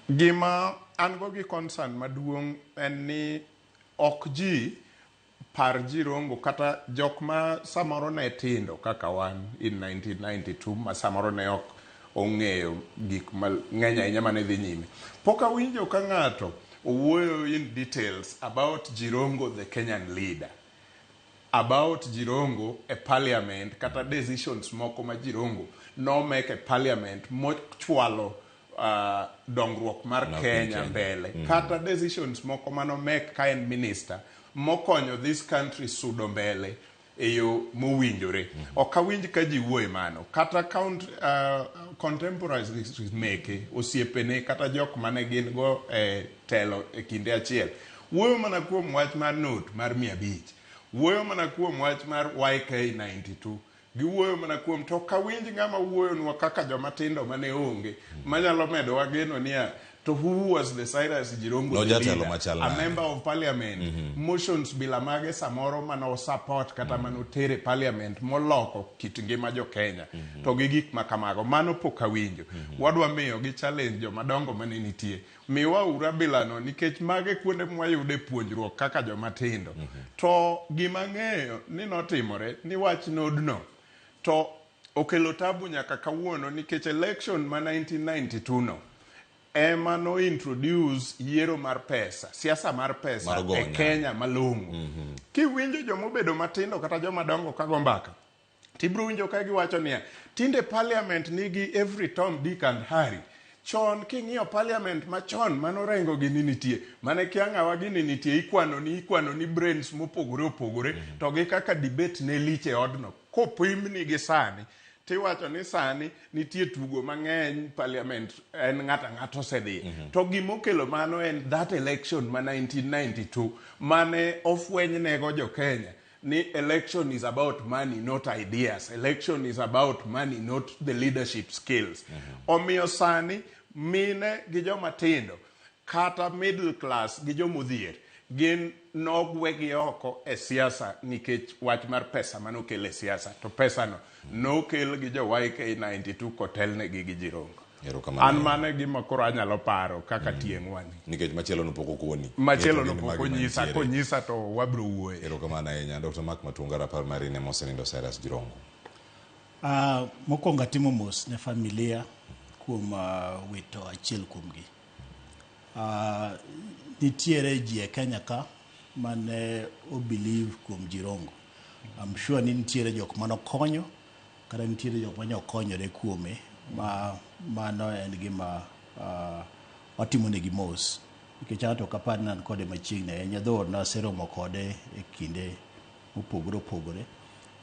S18: Gima an go gi concern maduong' en ni ok ji par Jirongo kata jok ma samoro ne tindo kaka wan in 1992 ma samoro ne ok ong'eyo gik mang'eny ahinya mane dhi nyime. Pok awinjo ka ng'ato owuoyo in details about Jirongo the Kenyan leader, about Jirongo e parliament kata decisions moko ma Jirongo no make a parliament mochwalo dongruok mar Kenya mbele, kata decisions moko mano make ka en minister mokonyo this country sudo mbele e yo mowinjore. Ok awinj ka ji wuoye mano, kata contemporaries meke osiepene kata jok mane gin go telo e kinde achiel wuoyo mana kuom wach mar note mar 500, wuoyo mana kuom wach mar YK92, giwuoyo mana kuom to kawinj ng'ama wuoyo nwa kaka joma tindo mane onge manyalo medo wageno niya to who was the Cyrus Jirongo
S16: no,
S18: the leader, a member of parliament, motions bila mage samoro mano support kata mano tere parliament moloko kit ngima jo Kenya to gi gik makamago mano pok awinjo. Wadwa miyo gi challenge joma dongo mane nitie, miwa ura bilano nikech mage kuonde mwayude puonjruok kaka joma tindo. To gima ng'eyo ni notimore ni wach nodno to okelo tabu nyaka kawuono nikech election ma 1992 no ema no introduce yiero mar pesa, siasa mar pesa e Kenya malong'o. Kiwinjo joma obedo matindo kata joma dongo kago mbaka, tibro winjo ka giwacho niya tinde parliament nigi every Tom, Dick and Harry. Chon king'iyo parliament machon manorengo gini nitie, mane kiang'awa gini nitie, ikwano ni brains mopogore opogore to gi kaka debate ne liche odno. Kopimni gi sani tiwacho ni sani nitie tugo mang'eny parliament en ng'ato osedhi. To gimokelo mano en that election ma 1992 mane ofwenynego jo Kenya ni election is about money not ideas, election is about money not the leadership skills. Omiyo sani mine gi joma tindo kata middle class gi jomodhier gin nogwegi oko e siasa nikech wach mar pesa manokelo e siasa, to pesa no nokel gi jo YK92 kotelnegi gi Jirongo. An mane gima koro anyalo paro kaka tieng'wani.
S16: Nikech machielo no poko kuoni.
S18: Machielo no poko konyisa to wabro wuoye.
S16: Erokamano ahinya. Dr. Mark Matunga, rapar marine mosenindo Cyrus Jirongo.
S17: Mokwongo atimo mos ne familia kuom wito achiel kuomgi. Nitiere ji e Kenya ka mane obelieve kuom Jirongo. I'm sure ni nitiere jok manokonyo kata nitiere jok manyokonyore kuome mano en gima watimo negi mos. Nikech ato kapar nan kode machiegni ahinya, dho naseromo kode e kinde mopogore opogore,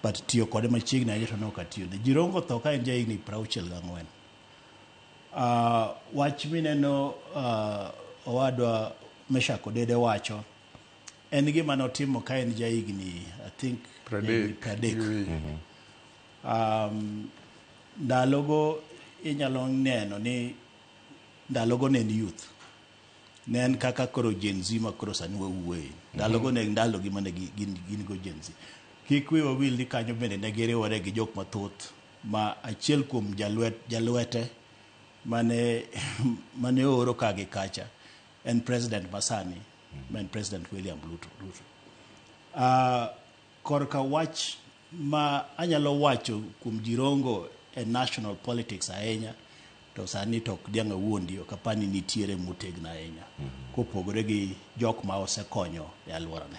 S17: but tiyo kode machiegni ahinya to nok atiyo. Jirongo tho ka en jahigni 64. Wach mineno owadwa Mesha Kodede wacho en gima notimo ka en jahigni I think 30. Ndalogo inyalo neno ni ndalogo ne youth, ne en kaka koro Gen Z ma koro sani wawuoye. Ndalogo ne ndalo gi mane gin go Gen Z. Kik wiwa wil ni kanyo bende ne giriwore gi jok mathoth ma achiel kuom jalwete mane oro kagi kacha en president masani, men President William Ruto. Korka wach ma anyalo wacho kuom Jirongo e national politics ahinya to sani to dianga wuondi okapani nitiere motegna ahinya kopogore gi jok ma osekonyo e alworane.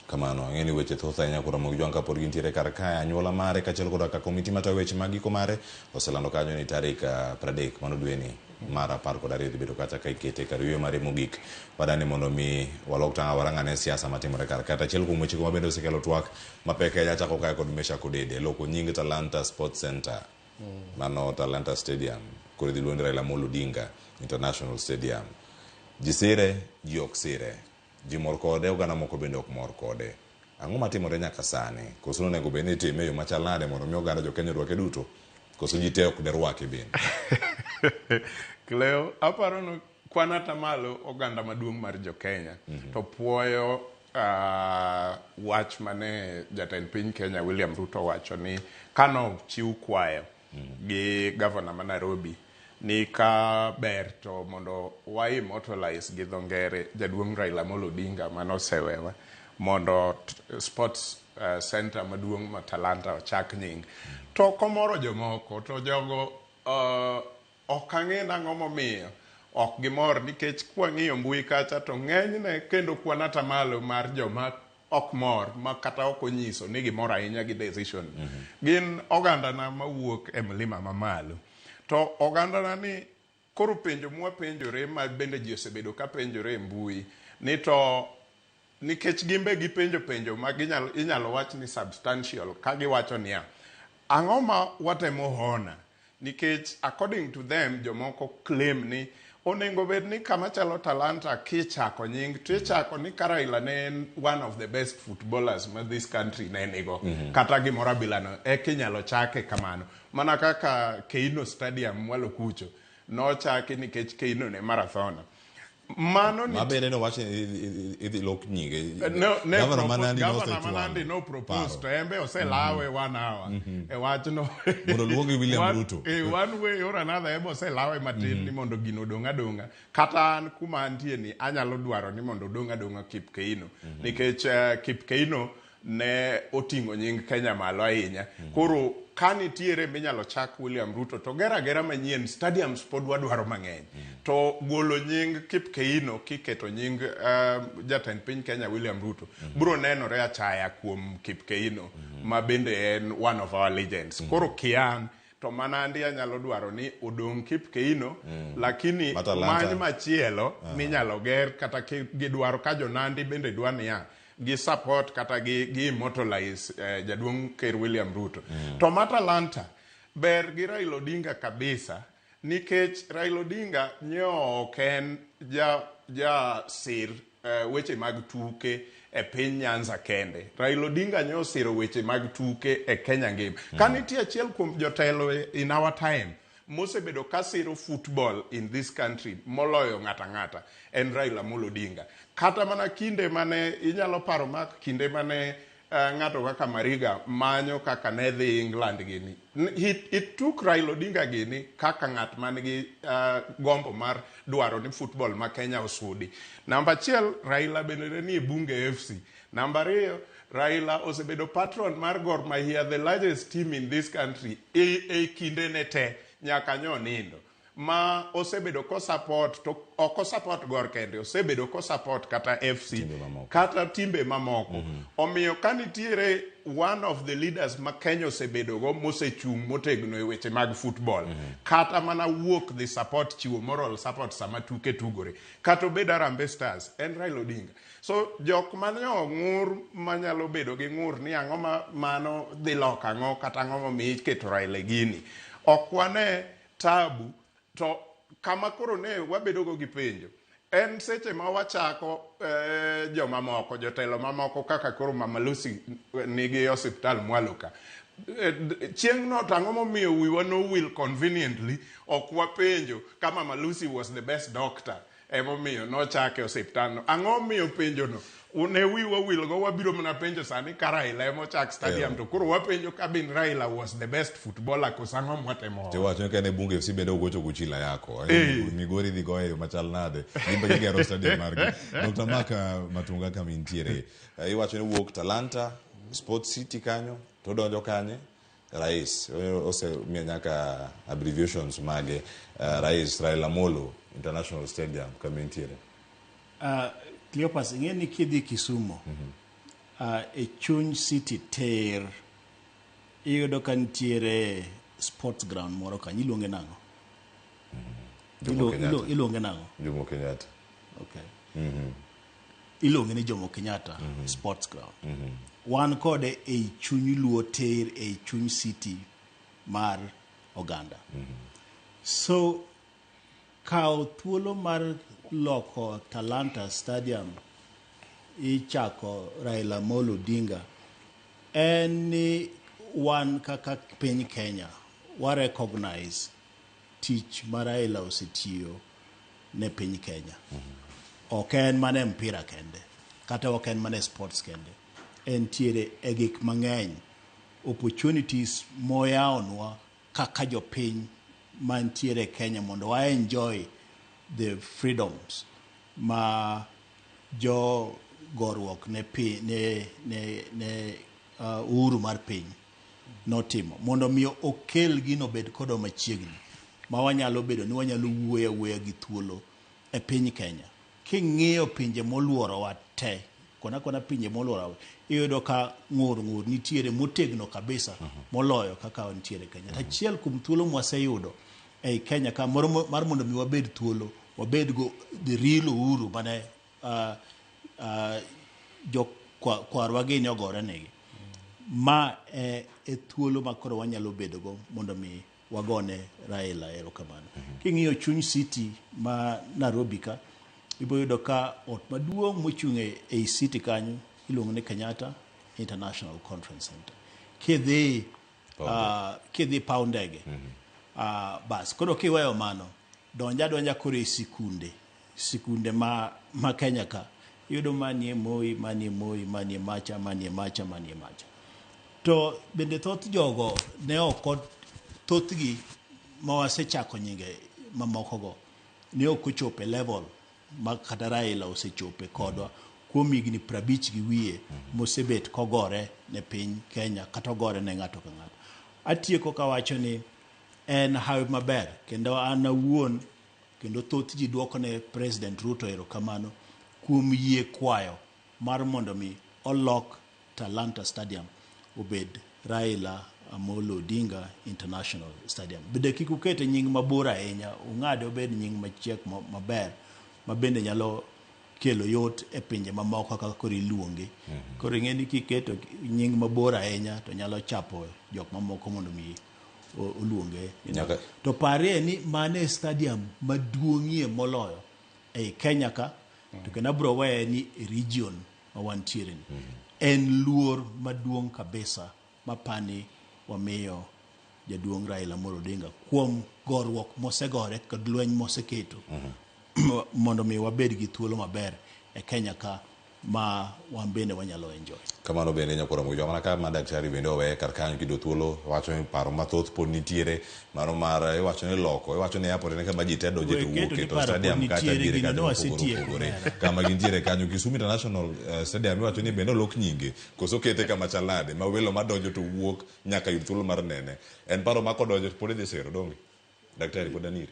S16: Kamano ng'eni weche thoth ahinya koro Ramogi Jwang kapod gintiere kar kae anyuola mare kachiel koda ka komiti matayo weche mag giko mare oselando kanyo ni tarik 30 mano dweni mar 12 dhi bedo kacha ka ikete kar yweyo mare mogik. Wadani mondo mi walok tanga warang'ane siasa matimore kar kae. Achiel kuom weche go mabende osekelo twak mapek ahinya chako kae kod Mesha Kodede loko nying Talanta Sports Center mano Talanta Stadium koro dhi luonde Raila Amolo Odinga International Stadium. Jisire ji ok sire, ji mor kode, oganda moko bende ok mor kode. Ang'o matimore nyaka sani? Koso onego bed ni itime e yo machal nade mondo mi oganda jo Kenya orwake duto? Koso ji te ok derwake bende?
S18: Cleo, aparo no kwanata malo oganda maduong' mar jo Kenya to puoyo wach mane jatend piny Kenya William Ruto wacho ni kano chiw kwayo gi gavana ma Nairobi ni ka ber to mondo wa immortalize gi dho ngere jaduong' Raila Amolo Odinga manosewewa mondo sports center maduong' ma Talanta ochak nying. To komoro jomoko to jogo ok ang'e nang'o momiyo ok gimor nikech kwang'iyo mbui kacha to ng'enyne kendo kwan atamalo mar joma ok mor ma kata ok onyiso ni gimor ahinya gi decision gin ogandana mawuok e mlima mamalo. To ogandana ni koro penjo mwapenjore ma bende ji osebedo ka penjore e mbui ni to nikech gimbe gipenjo ma inyalo wach ni substantial ka giwacho niya ang'o ma watemo hona nikech according to them jomoko claim ni onengo bed ni kama chalo Talanta kichako nying tichako ni Raila ne en one of the best footballers ma this country ne nigo kata gimoro bilano kinyalo chake kamano mana kaka Keino Stadium mwalo kucho nochaki nikech Keino ne marathon mano ni
S16: mabende no wache idhi lok nyinge
S18: Governor Manandi no propose to embe oselawe 1 hour e wachno
S16: mondo luongi William Ruto
S18: one way or another embe oselawe matin ni mondo gino donga kata an kuma antie ni anyalo dwaro ni mondo donga Kip Keino nikech Kip Keino ne oting'o nying Kenya malo ahinya koro kanitiere minyalo chak William Ruto to gera manyien stadiums pod wadwaro mang'eny to golo nying Kip Keino kiketo nying jatend piny Kenya William Ruto bro nenore achaya kuom Kip Keino ma bende en one of our legends koro kian to mana ndi anyalo dwaro ni odong Kip Keino lakini many machielo minyalo ger kata gidwaro ka jonandi bende dwaniya gi support kata gi immortalize jaduong' Ker William Ruto to Matalanta ber gi Raila Odinga kabisa nikech Raila Odinga nyo ken ja sir weche mag tuke e piny Nyanza kende Raila Odinga nyo siro weche mag tuke e Kenya ngima kanitie achiel kuom jotelo in our time mosebedo kasiro football in this country moloyo ng'ata en Raila Amolo Odinga kata mana kinde mane inyalo paro mak kinde mane ng'ato kaka Mariga manyo kaka ne dhi England gini it took Raila Odinga gini kaka ng'at manigi gombo mar dwaro ni football ma Kenya osudi. Namba 1 Raila bende ni bunge FC. Namba 2 Raila osebedo patron mar Gor Mahia, the largest team in this country e kinde nete nyaka nyo nindo ma osebedo ko support to oko support Gor kende osebedo ko support kata FC kata timbe mamoko omiyo kanitiere one of the leaders ma Kenya osebedo go mosechung motegno e weche mag football kata mana wuok the support chiwo moral support sama tuke tugore kata obedo Harambee Stars en Raila Odinga. So jok manyo ngur manyalo bedo gi ngur ni ang'o mano dhi loka ang'o kata ang'o mi keto Raila gini okwane tabu to kama koro ne wabedo go gi penjo en seche ma wachako joma moko jotelo mamoko kaka koro Mama Lucy nigi hospital Mwaloka chieng' no tang'o momiyo wiwa no will conveniently ok wapenjo kama Mama Lucy was the best doctor emomiyo nochake hospital no ang'o miyo penjo no une wiwa will go wabiro mana penjo sani ka Raila emochak stadium to koro wapenjo ka bin Raila was the best footballer kosang'o mwatemo
S16: te wacho ka ne bunge FC bende ugocho kuchila yako migori dhi goyo machal nade gimbe gero stadium margi Dr. Maka Matunga kama intiere iwacho ni wuok Talanta Sports City kanyo to donjo kanye Rais ose nyaka abbreviations mage Rais Raila Amolo International Stadium kama intiere
S17: Cleopas ing'eni kidhi Kisumu e chuny city ter iyudo ka nitiere sports ground moro kanyo iluonge nang'o iluonge nang'o
S16: Jomo Kenyatta
S17: iluonge ni Jomo Kenyatta sports ground wan kode e chuny luo ter e chuny city mar Oganda so kao thuolo mar loko Talanta Stadium ichako Raila Amolo Odinga en ni wan kaka piny Kenya wa recognize tich ma Raila osetiyo ne piny Kenya ok en mana mpira kende kata ok en mana sports kende, entiere e gik mang'eny, opportunities moyaonwa kaka jopiny mantiere e Kenya mondo wa enjoy the freedoms ma jo goruok ne uhuru mar piny notimo, mondo mi okel gino bed kodwa machiegni ma wanyalo bedo ni wanyalo wuoyo awuoya gi thuolo e piny Kenya. King'iyo pinje moluoro wa te, kona pinje moluoro, iyudo ka ng'ur nitiere motegno kabisa moloyo kaka nitiere Kenya. Achiel kuom thuolo mwaseyudo ei Kenya ka mar mondo mi wabed thuolo, wabed go the real uhuru mane jo kwarwa gini ogore negi. Ma e thuolo ma koro wanyalo bedo go mondo mi wagone Raila erokamano. King'iyo chuny city ma Nairobi ka, ibo yudo ka ot maduong' mochung' ei city kanyo iluongo ni Kenyatta International Conference Center. Kidhi paw ndege, bas koro kiweyo mano, donja koro e sikunde ma Kenya ka, iyudo manie Moi, manie macha. To bende thoth jogo ne ok thothgi ma wasechako nyinge mamokogo ne ok ochopo level ma kata Raila osechope kodwa kuom higni 50 gi wiye mosebet kogore ne piny Kenya kata ogore ne ng'ato ka ng'ato. Atieko kawacho ni en hawi maber, kendo an awuon kendo thoth ji duoko ne President Ruto erokamano kuom yie kwayo mar mondo mi olok Talanta Stadium obed Raila Amolo Odinga International Stadium. Bende kik ukete nying mabor ahinya, ung'ade obed nying machiek maber ma bende nyalo kelo yot e pinje mamoko kaka koro iluonge. Koro ing'eni kiketo nying mabor ahinya to nyalo chapo jok mamoko mondo mi oluonge. To parie ni mane stadium maduong'ie moloyo ei Kenya ka, to kendo abro weye ni region ma wantiere ni. En luor maduong' kabisa mapani wamiyo jaduong' Raila Amolo Odinga kuom gorruok mosegore kod lweny moseketo mondo mi wabed gi thuolo maber e Kenya ka ma wan bende wanyalo enjoy.
S16: Kamano bende nyakoro mo jomana ka ma daktari bende owe kar kanyo kido thuolo, wacho ni paro mathoth pod nitiere, mano mar iwacho ni loko, iwacho ni airport ne kama ji te doje to wuok to stadium kata diere kanyo opogore kama gintiere kanyo Kisumu International Stadium, iwacho ni bende olok nyinge koso kete kama chalade ma welo madonjo to wuok nyaka yud thuolo mar nene. En paro ma kodonjo pod dhi sero donge daktari pod anire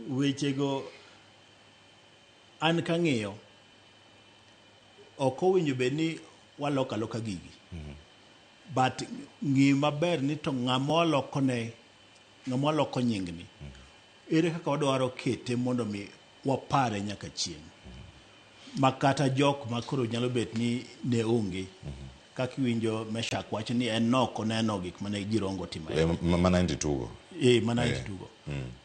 S17: wechego an kang'iyo ok owinjo bed ni waloko aloka gigi, but ng'i maber ni to ng'ama loko nyingni ere kaka wadwaro kete mondo mi wapare nyaka chieng' makata jok makoro nyalo bet ni ne onge kaka iwinjo Meshak wacho ni en noko neno gik mane jirongo timo
S16: mana nditugo
S17: mana nditugo.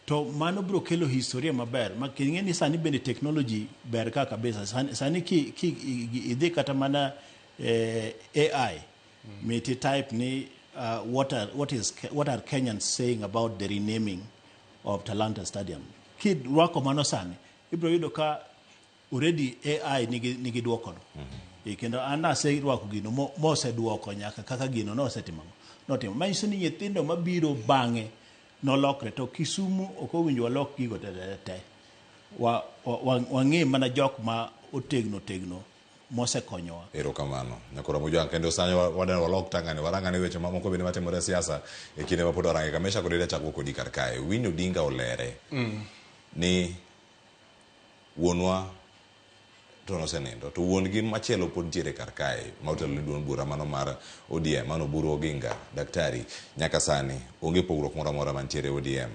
S17: To mano bro kelo historia maber ma king'eni sani bende technology ber ka kabisa. Sani ki idhi kata mana AI meti type ni what are Kenyans saying about the renaming of Talanta Stadium, kid rwako mano sani ibro yudo ka already AI nigi duoko no. Kendo anda se rwako gino mose duoko nyaka kaka gino nosetimo manyiso ni nyithindo mabiro bang'e nolokre. To Kisumu ok owinjo walok gigo te wang'e mana jok ma otegno mosekonyowa.
S16: Erokamano nyakoro mujang kendo sanyo wadano walok tangane warangane weche mamoko bende matimore siasa e kinde ma pod warange kamesha kod ida chakwo kodi kar kae. Winyo Odinga olere ni wuonwa to nosenindo to wuon gi machielo pod ntiere kar kae ma otelo ne duond bura mano mar ODM mano Oburu Oginga. Daktari, nyaka sani onge pogruok moro amora mantiere ODM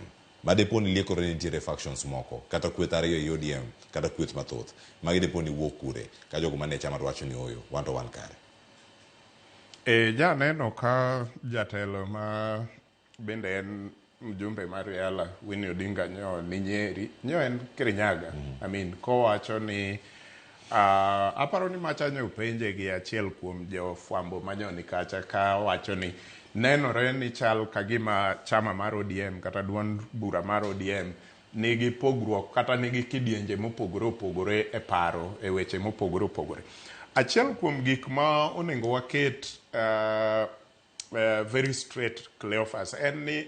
S16: ma depo ni liekore ni nitiere factions moko kata kweth ariyo i ODM kata kweth mathoth magi depo ni wuok kure ka jogo mane chama wacho ni oyo wan to wan kare.
S18: Janeno ka jatelo ma bende en mjumbe mar Yala Winnie Odinga ni Nyeri en Kirinyaga. I mean kowacho ni aparo ni macha nyo penje gi achiel kuom jofwambo manyoni kacha ka wacho ni nenore ni chal kagima chama mar ODM kata duond bura mar ODM nigi pogruok kata nigi kidienje mopogore opogore e paro e weche mopogore opogore. Achiel kuom gik ma onego waket very straight Cleophas en ni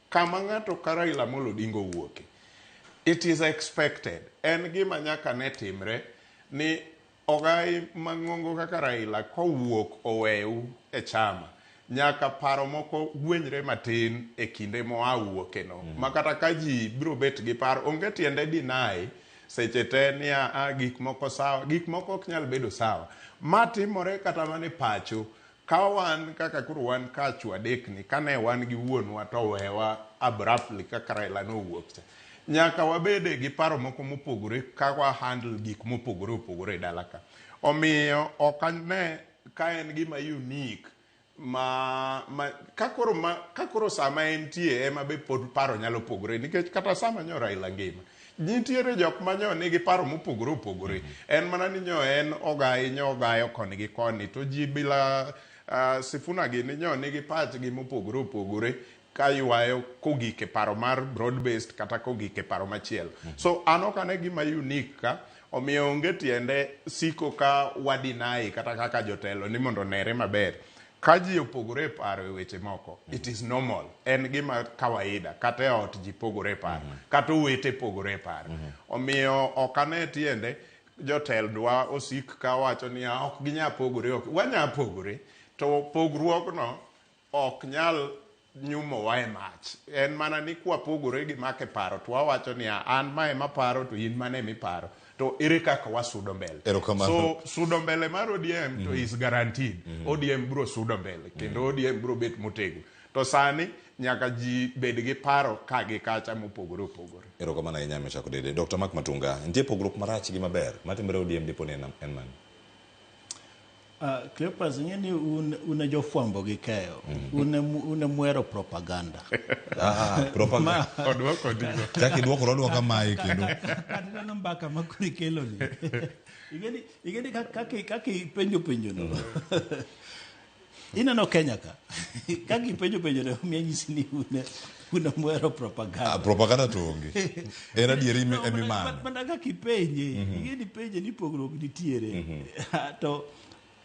S18: kama ng'ato ka Raila Amolo Odinga owuoke, it is expected, en gima nyaka ne timre ni ogai mang'ongo kaka Raila kowuok oweu e chama, nyaka paro moko gwenyre matin e kinde moa wuoke no. Makata ka ji biro bet gi paro, onge tiende deny seche te ni gik moko sawa, gik moko ok nyal bedo sawa. Ma timore kata mane pacho, ka wan kaka kuro wan kachu adekni, kane wan gi wuonwa to wewa abruptly kaka Raila nowuok cha. Nyaka wabede gi paro moko mopogore kaka handle gik mopogore opogore dala ka. Omiyo ok ane ka en gima unique kakoro sama entie ema be pod paro nyalo pogore, nikech kata sama nyo Raila ngima nitiere jok manyo nigi paro mopogore opogore. En mana ni nyo en ogayo koni gi koni, to ji bila Sifuna gini nyo nigi pachgi mopogore opogore ka ywayo kogike paro mar broad based kata kogike paro machielo. So ok ane gima unique ka, omiyo onge tiende siko ka wadinai kata kaka jotelo ni mondo nere maber. Ka ji opogore paro e weche moko, it is normal, en gima kawaida, kata e ot ji pogore paro, kata owete pogore paro. Omiyo ok ane tiende joteldwa osik ka wacho ni ok ginya pogore, wanya pogore, to pogruokno ok nyal nyumo wa e mach. En mana ni kwa pogore gi make paro, to wawacho ni an ma ema paro to in mane mi paro, to ere kaka wasudo mbele. So sudo mbele mar ODM to is guaranteed. ODM bro sudo mbele, kendo ODM bro bet motegno. To sani nyaka ji bed gi paro ka gi kacha mopogore opogore.
S16: Erokamano ahinya Mechako Dede. Dr. Mark Matunga, nitie pogruok marach gi maber matimore ODM dipo ni en mani?
S17: Cleopas, ng'eni une jofwambo gi keyo, une muero propaganda.
S16: Propaganda.
S18: Odwoko digo.
S16: Chaki dwoko kamae kendo.
S17: Kata mbaka makuri kelo ni. Ingeni kaki penjo no. Ineno Kenya ka. Kaki penjo no miya nyisi ni une muero propaganda.
S16: Propaganda to onge. En adieri emimano.
S17: Mana kaki penje, ingeni penje ni pogruok nitiere. To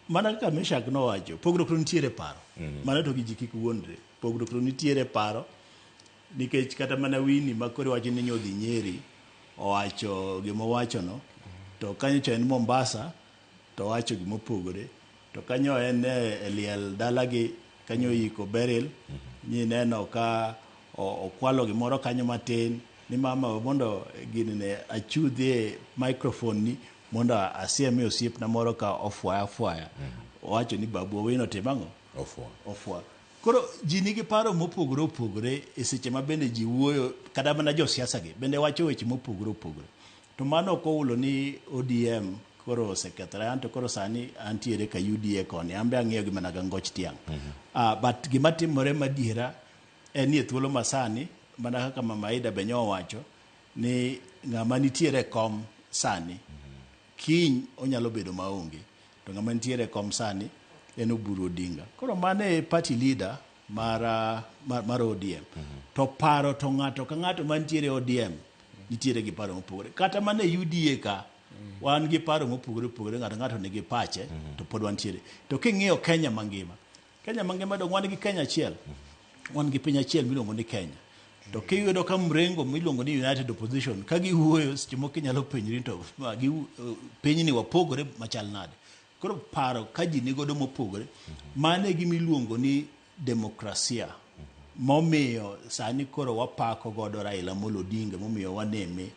S17: mana kaka Meshak nowacho, pogruok nitiere paro. Mana to ji kik wuondre. Pogruok nitiere paro, nikech kata mana Winnie makore wacho ni nyodhi Nyeri owacho gima owacho no, to kanyo cha en Mombasa to wacho gima opogore, to kanyo en e liel dalagi, kanyo yiko Beryl, ni neno ka okwalo gimoro kanyo matin, ni mama mondo gini ne achudhi microphone ni mondo asieme osiep na moro ka ofwaya. Owacho ni babu Owino timang'o? Ofwa. Koro ji nigi paro mopogore opogore e seche ma bende ji wuoyo, kata mana jo siasa gi bende wacho weche mopogore opogore. To mano ok oulo ni ODM koro osekethore, anto koro sani antiere ka UDA koni, ambe ang'iyo gi mana gangoch tiang'. But gima timore madiera en ni thuolo masani, mana kaka Mama Aida Benyo owacho, ni ng'ama nitiere kom sani kiny onyalo bedo maonge, to ng'ama nitiere kom sani en Oburu Odinga. Koro mane party leader mar ODM. To paro to ng'ato ka ng'ato mantiere ODM nitiere gi paro mopogore. Kata mane UDA ka wan gi paro mopogore opogore, ng'ato nigi pache, to pod wantiere. To king'iyo Kenya mangima dong wan gi Kenya achiel. Wan gi piny achiel miluongo ni Kenya. To kiyudo ka mrengo miluongo ni United Opposition ka giwuoyo seche moko inyalo penjri to pinyni wapogore machal nade. Koro paro ka ji nigodo mopogore, mane gimiluongo ni demokrasia, momiyo sani koro wapako godo Raila Amolo Odinga, momiyo waneme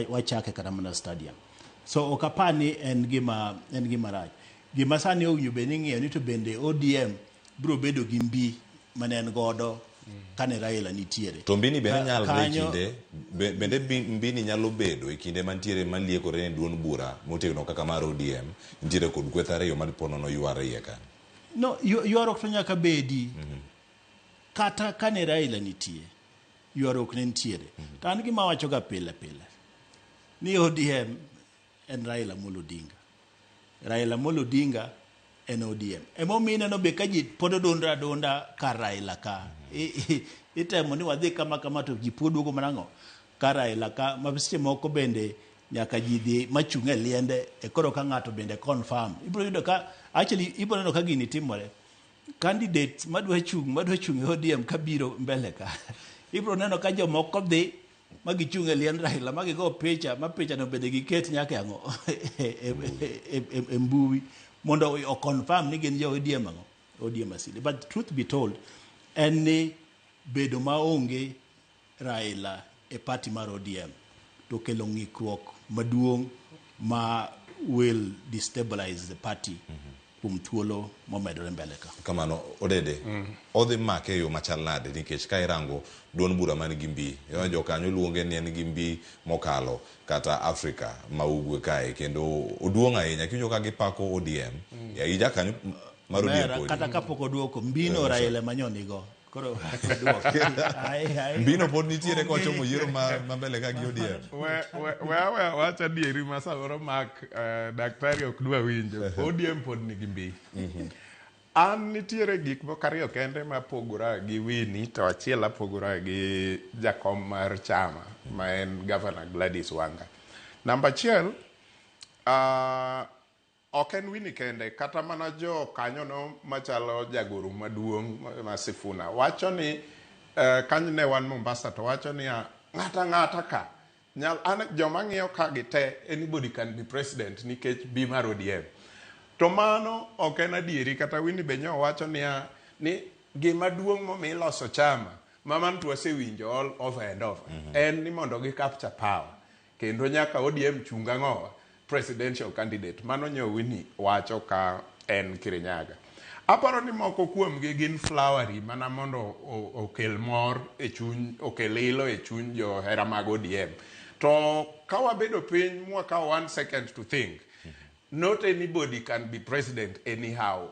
S17: wachake kata mana stadium. So ok apar ni en gima rach. Gima sani owinjo bende ng'iyo ni to bende ODM biro bedo gi mbi mane en godo kane Raila nitiere.
S16: To mbini bende nyalre kinde, bende mbini nyalo bedo e kinde mantiere maliekore ne duon bura motegno kaka mar ODM, nitiere kod kweth ariyo malipono no yware iye ka.
S17: No, ywarok to nyaka bedi. Kata kane Raila nitie, ywarok ne nitiere. To an gima wacho ga pile ni ODM en Raila Amolo Odinga. Raila Amolo Odinga en ODM. Emomine no be ka ji pod donda ka Raila ka. Itemo ni wadhi kama to ji pod duogo manang'o ka Raila ka, ma seche moko bende nyaka ji dhi machung' e liende e koro ka ng'ato bende confirm. Ibro yudo ka actually ibro neno ka gini timore. Candidates madwa chung' e ODM kabiro mbele ka. Ibro neno ka jomoko dhi magichung' e liend Raila magigo picha ma picha no bende giket nyaka ang'o e mbui mondo o confirm ni gin jo ODM ang'o ODM asili. But truth be told en ni bedo maonge Raila e party mar ODM to kelo ng'ikruok maduong' ma will destabilize the party kuom thuolo momedore mbele ka.
S16: Kamano Odede odhi make yo machal nade nikech ka irango duond bura man gi mbi jo kanyo luonge ni en gi mbi mokalo kata Afrika ma ugwe kae kendo oduong' ahinya kinyo ka gipako ODM ya ija kanyo mar ODM
S17: kata kapok oduoko mbino Raila manyonigo koro
S16: mbino pod nitiere kochomo yiero ma mbele ka gi ODM.
S18: Wacha dieri ma samoro mak daktari ok dwa winjo ODM pod nigi mbi. An nitiere gik moko ariyo kende ma pogora gi Winnie to achiel apogora gi jakom mar chama ma en Governor Gladys Wanga. Namba achiel ok en Winnie kende kata mana jo kanyo no machalo jagoro maduong' ma Sifuna wacho ni kanyo ne wan Mombasa to wacho ni ng'ata ka joma ng'iyo ka gite anybody can be president nikech bi mar ODM. To mano ok en adieri kata Winnie benyo wacho ni gima duong' momi loso chama mama to wasewinjo all over and over en ni mondo gi capture power kendo nyaka ODM chunga ng'owa presidential candidate. Mano nyo Winnie wacho ka en Kirinyaga. Aparo ni moko kuom gi gin flowery mana mondo okel mor e chuny okel ilo e chuny jo hera mag ODM. To kawa bedo piny mwaka 1 second to think not anybody can be president anyhow.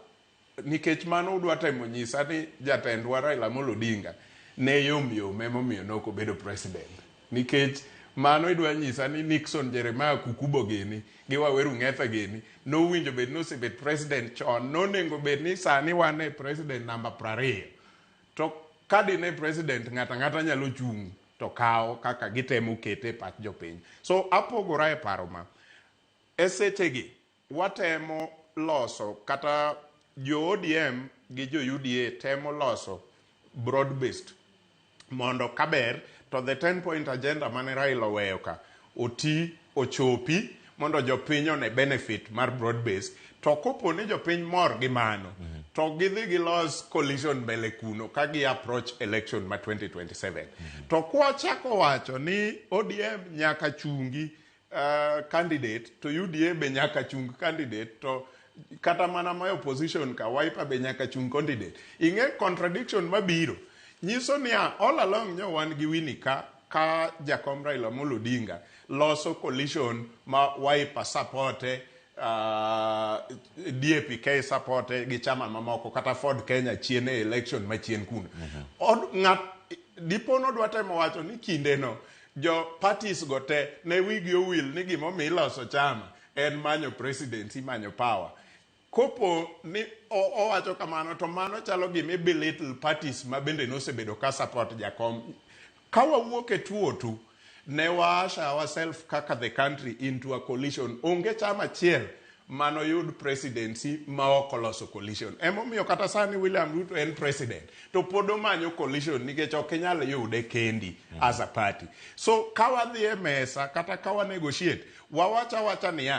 S18: Nikech mano udwa temo nyisa ni jatendwa Raila Amolo Odinga ne yom emomiyo noko bedo president. Nikech mano idwa nyisa ni Nixon Jeremiah Kukubo gini gi Waweru Ng'etha gini no winjo bed no sebet president chon no nengo bed ni sani wane president namba 20 to kadi ne president ng'ata nyalo chung to kao kaka gitemo kete pach jopiny. So apogora e paro ma esechegi watemo loso kata jo ODM gi jo UDA temo loso broad based mondo kaber to the 10-point agenda mane Raila weyo ka oti ochopi mondo jopiny one benefit mar broad base to kopo ni jopiny mor gi mano to gidhi gi los coalition mbele kuno ka gi approach election ma 2027 to kwa chako wacho ni ODM nyaka chungi candidate to UDA be nyaka chung candidate to kata mana ma opposition ka Wiper be nyaka chung candidate inge contradiction mabiro nyiso ni all along nyo wan gi Winnie ka jakom Raila Amolo Odinga loso coalition ma Wiper supporte DAPK supporte gi chama mamoko kata Ford Kenya chien e election ma chien kuno dipono dwa temo wacho ni kinde no jo parties gote ne wigi owil ni gimo mi loso chama en manyo presidency manyo power kopo ni owacho kamano to mano chalo gimi belittle parties ma bende no sebedo ka support jakom kawa wuok e tuo tu ne washa ourselves kaka the country into a coalition onge chama chiel mano yud presidency ma okoloso coalition emomiyo kata sani William Ruto en president to podo manyo coalition nikech ok nyalo yude kendi as a party. So kawa dhi e mesa kata kawa negotiate wawacha ni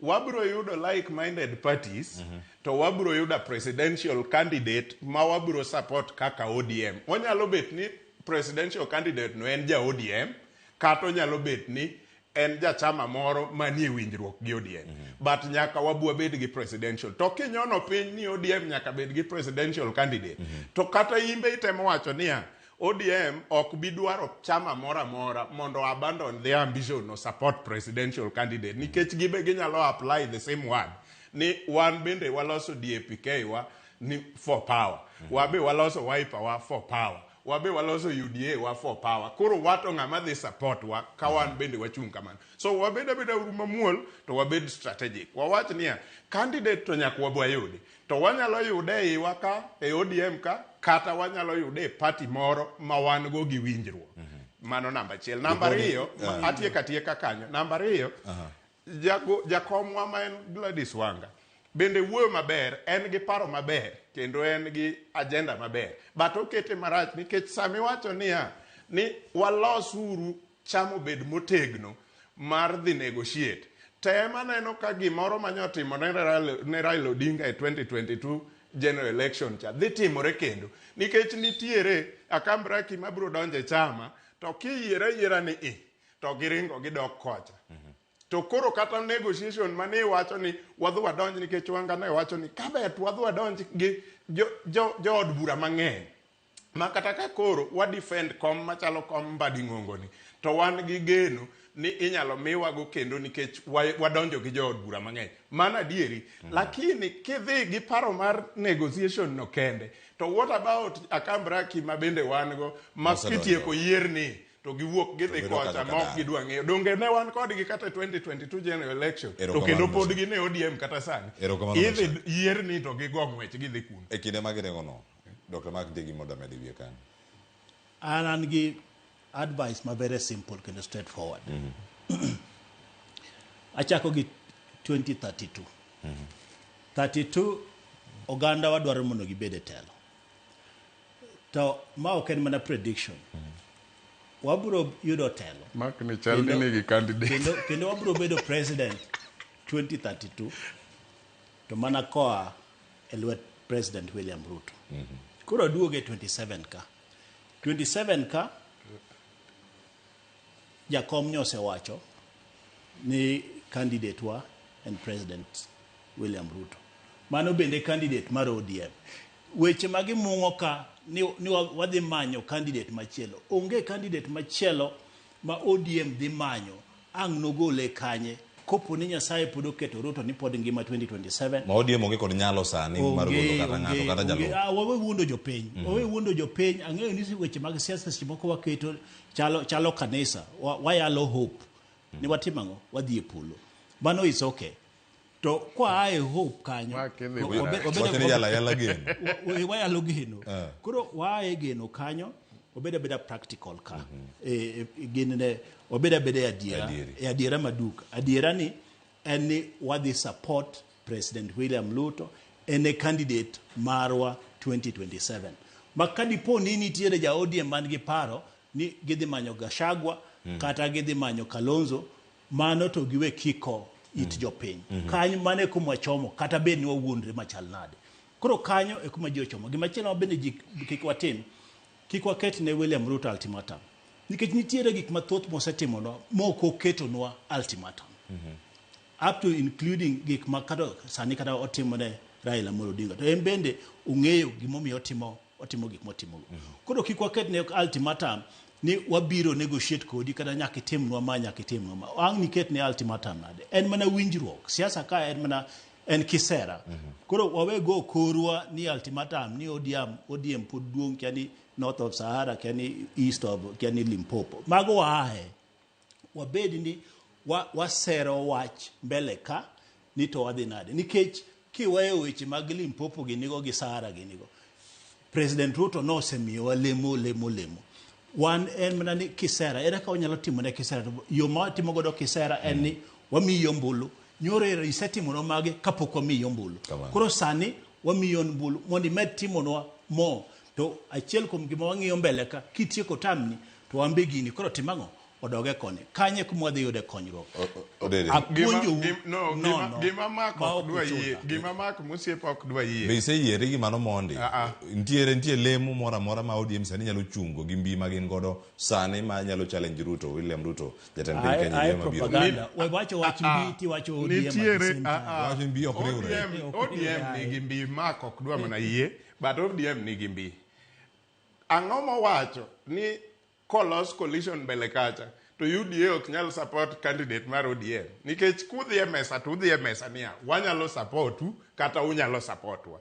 S18: wabro yudo like-minded parties to wabro yudo presidential candidate ma wabro support kaka ODM. Onyalo bet ni presidential candidate no en ja ODM kata onyalo bet ni en ja chama moro manie winjruok gi ODM but nyaka wabwa bed gi presidential to kinyono piny ni ODM nyaka bed gi presidential candidate to kata imbe itemo wacho niya ODM ok bi dwaro chama mora mondo abandon their ambition no support presidential candidate nikech gibe ginyalo apply the same word ni wan bende waloso DAPK wa ni for power wabe waloso Wiper wa for power wabe waloso UDA wa for power koro wato ng'ama dhi support wa kawan bende wachung kamano so wabeda uruma muol to wabed strategic wawach niya candidate to nyaka wabwa yudi to wanyalo yude iwa ka e ODM ka kata wanyalo yude party moro ma wan go gi winjruok Mano namba achiel. Namba ariyo, atieka kanyo. Namba ariyo, jakomwa ma en Gladys Wanga bende wuoyo maber, en gi paro maber, kendo en gi agenda maber. But okete marach nikech sami wacho niya, ni walosuru chamo bed motegno mar dhi negotiate. Tema neno ka gimoro manyotimo ne Raila Odinga e 2022 general election cha dhi timore kendo. Nikech nitiere Akambraki mabiro donje chama, to kiyiera ni to giringo gidok kocha. To koro kata negotiation mane wacho ni wadhi wadonj nikech Wanga ne wacho ni kabet wadhi wadonj gi jo od bura mang'eny. Ma kata ka koro wa defend kom machalo kom Mbadi Ng'ongo ni, to wan gi geno ni inyalo miwago kendo nikech wadonjo gi jo od bura mang'eny. Mana dieri. Lakini kidhi gi paro mar negotiation no kende, to what about Akambraki ma bende wan go ma kitieko yier ni to giwuok gidhi kocha mok gidwa ng'eyo. Donge ne wan kodgi kata 2022 general election, to kendo pod gi ne ODM kata sani. Idhi yier ni to gigo ng'wech gidhi kun.
S16: E kinde magirego no, Dr. Mark Degi moda medi wie kan.
S17: An gi advice ma very simple kendo straightforward. Achako gi 2032. 32 oganda wadwaro mondo gibed e telo. To ma ok en mana prediction. Wabro yudo telo.
S18: Mark ni chal ni nigi candidate.
S17: Kendo wabro bedo president 2032. To mana koa elwet President William Ruto. Kuro duoge 27 ka. 27 ka Jakom nyose wacho ni candidate wa and President William Ruto. Mano bende candidate mar ODM. Weche magi mungo ka ni wadhi manyo candidate machielo. Onge candidate machielo ma ODM dhi manyo ang' nogole kanye kopo ni Nyasaye pod oketo Ruto ni pod ngima 2027.
S16: Ma ODM onge kod nyalo sani mar golo kata ng'ato kata jalo.
S17: Wawe wuondo jopiny. Wawe wuondo jopiny. Ang'eyo ni weche mag siasa moko waketo chalo kanisa. Wayalo hope. Ni watimang'o wadhi e polo. Mano is okay. To kwa ae hope kanyo. Wayalo geno. Koro wae geno kanyo. Obeda practical ka. Ginene obeda adiera. Adiera maduka. Adiera ni eni wadhi support President William Ruto ene candidate marwa 2027. Makadi po nini tiere ja ODM man gi paro ni gidhi manyo Gachagua kata gidhi manyo Kalonzo, mano to giwe kiko it jopiny. Kanyo mane kuma chomo kata bed ni wawuondre machal nade. Koro kanyo e kuma ji chomo. Gimachielo bende kikwatim kik waket ne William Ruto ultimatum. Nikech nitiere gik mathoth mosetimo no moko ketonwa ultimatum. Up to including gik makado sani kata otimo ne Raila Odinga. To en bende ung'eyo gimomiyo otimo gik motimo. Koro kik waket ne ultimatum ni wabiro negotiate kodi kata nyaka timnwa ma nyaka timnwa ma. Ang' niket ne ultimatum nade. En mana winjruok. Siasa ka en mana en kisera. Koro wawe go korwa ni ultimatum ni ODM pod duong' yani north of Sahara, kani east of kani Limpopo. Mago waahe. Wabedi ni wasero wach mbele ka ni to wadhi nade. Nikech kiweyo weche mag Limpopo ginigo gi Sahara ginigo. President Ruto no semiyo lemo. Wan en mana ni kisera. Era ka wanyalo timo ne kisera. Yo ma timo godo kisera en ni wamiyo mbulu. Nyore isetimo no mage kapok wamiyo mbulu. Koro sani wamiyo mbulu. Mondi med timo no mo. To achiel kuom gima wang'iyo mbele ka kitieko tamni to wambe gini koro timang'o odoge kone kanye kuma dhi yude konyruok.
S18: Gima mak ok dwa yie, gima mak mosiep ok dwa yie.
S16: Be iseyiere gi mano mondi. Nitie lemo moro amora ma ODM sani nyalo chungo gi mbi ma gin godo sani ma nyalo challenge Ruto, William Ruto, jatend piny Kenya mabiro.
S17: Wacho wach mbi ti wacho ODM.
S18: Nitiere
S16: wach mbi ok riwre.
S18: ODM nigi mbi mak ok dwa mana yie, but ODM nigi mbi. Ang'o mowacho ni kolos coalition mbele kacha to UDA ok nyal support candidate mar ODM nikech kudhi e mesa to udhi e mesa niya wanyalo supportu kata unyalo supportwa.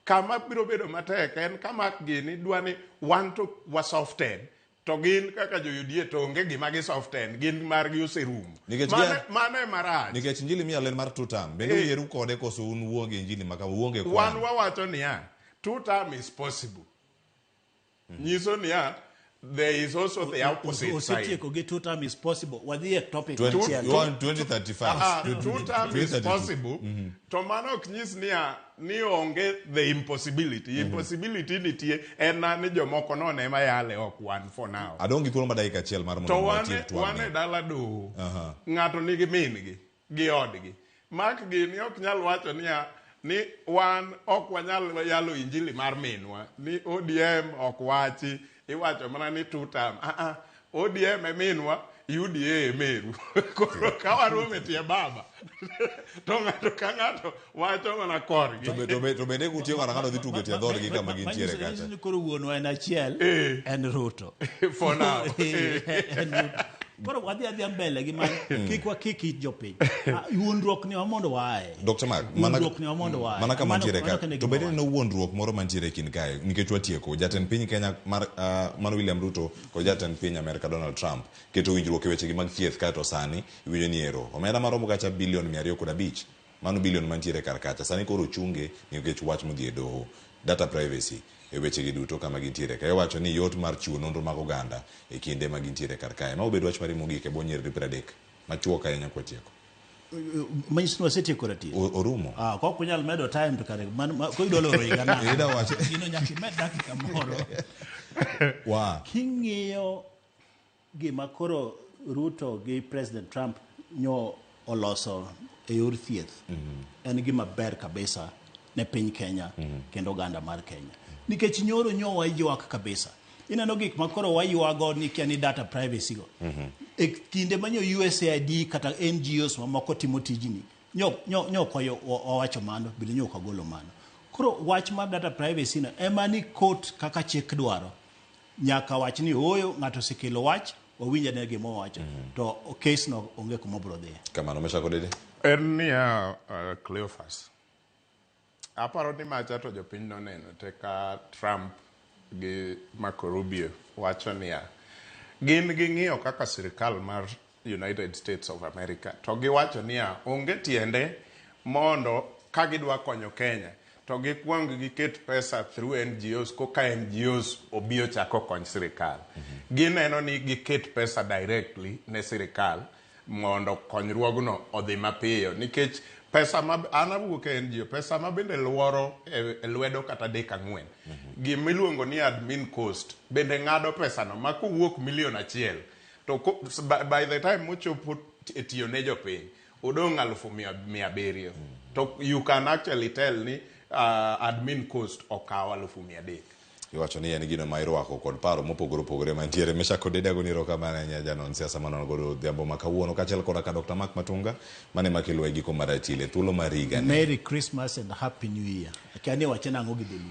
S18: Kama biro bedo matek en kama gini dwani wan to wa soften to gin kaka jo UDA to onge gima gi soften gin margi oserumo. Mano e marach.
S16: Nikech injili miya len mar tutam bende uyieru kode koso un wuonge injili maka wuonge
S18: kwan. Wan wawacho niya two term is possible. Nyiso niya there is also the opposite side.
S17: Osetieko gi two-term is possible. Wadhi e topic.
S16: 2035.
S18: Two-term is possible. To mano ok nyis ni onge the impossibility. Impossibility nitie en ni jomoko nono ema yale ok wan for now.
S16: Adongi thuolo ma dakika achiel mar mondo
S18: watim twang'. To wan e dala doho. Ng'ato nigi min gi odgi. Mak gini ok nyal wacho ni wan ok wanyal yalo injili mar minwa. Ni ODM ok wachi. Iwacho mana ni two-term. ODM e minwa, UDA e meru. Koro ka warume tie baba. To ng'ato ka ng'ato wacho mana korgi.
S16: To bende kutiyo ng'ato dhi tugo tie dhorgi kama gintiere kacha.
S17: Manyiso ni koro wuonwa en achiel, en Ruto.
S18: For now.
S17: Koro wadhi mbele gi man kik wakiki jopiny. Wuondruok ni wamondo wae.
S16: Dr. Mark, mana kama ntiere ka. To bende no wuondruok moro mantiere kin kae nikech watieko jatend piny Kenya mar William Ruto kod jatend piny Amerika Donald Trump keto winjruok e weche gi mag thieth kato sani iwinjo ni ero. Omenda maromo kacha bilion 205. Mano bilion mantiere kar kacha. Sani koro chunge nikech wach modhi e doho. Data privacy. E weche gi duto kama gintiere kae wacho ni yot mar chiwo nonro mag oganda e kinde ma gintiere kar kae ma obed wach mar mogik e bonyere 30 machuo kae nyako tieko
S17: manyiso wasetieko rati
S16: orumo
S17: ko kunyal medo time to kare ko idolo roiga na
S16: ida wacho
S17: gino nyaki med dakika moro king'iyo gima koro Ruto gi President Trump nyo oloso e yor thieth en gima ber kabisa ne piny Kenya kendo oganda mar Kenya nikech nyoro nyo waywak kabisa ineno gik makoro waywago ni kia ni data privacy go e kinde manyo USAID kata NGOs mamoko timo tijini nyo koyo wawacho mano bile nyo kagolo mano koro wach mar data privacy na ema ni court kaka chik dwaro nyaka wach ni oyo ng'ato sekelo wach wawinja ne gimo wacho to case no onge kuma bro dhi
S16: kamano meshako dede
S18: Ernia Cleophas aparo ni macha to jopiny noneno te ka Trump gi Marco Rubio wacho niya gin ging'iyo kaka sirikal mar United States of America to giwacho niya onge tiende mondo ka gidwa konyo Kenya to gikwong giket pesa through NGOs koka NGOs obio chako kony sirikal gineno ni giket pesa directly ne sirikal mondo konyruogno odhi mapiyo nikech pesa ma anawuok e NGO pesa ma bende luoro e lwedo kata deka 4 gimiluongo ni admin cost bende ng'ado pesa no ma kowuok milion 1 to by the time mochopo tiyo ne jopiny odong' 700,000 to you can actually tell ni admin cost okawo 300,000
S16: iwacho ni en gino ma irwako kod paro mopogore opogore mantiere Meshako Dede agoniro kamano nya janon siasa manono godo dhiambo makawuono kaachiel koda ka Dr. Mark Matunga mane makelo e giko mar Chile thuolo mar higa
S17: Merry Christmas and Happy New Year akani wachana ng'o gidelu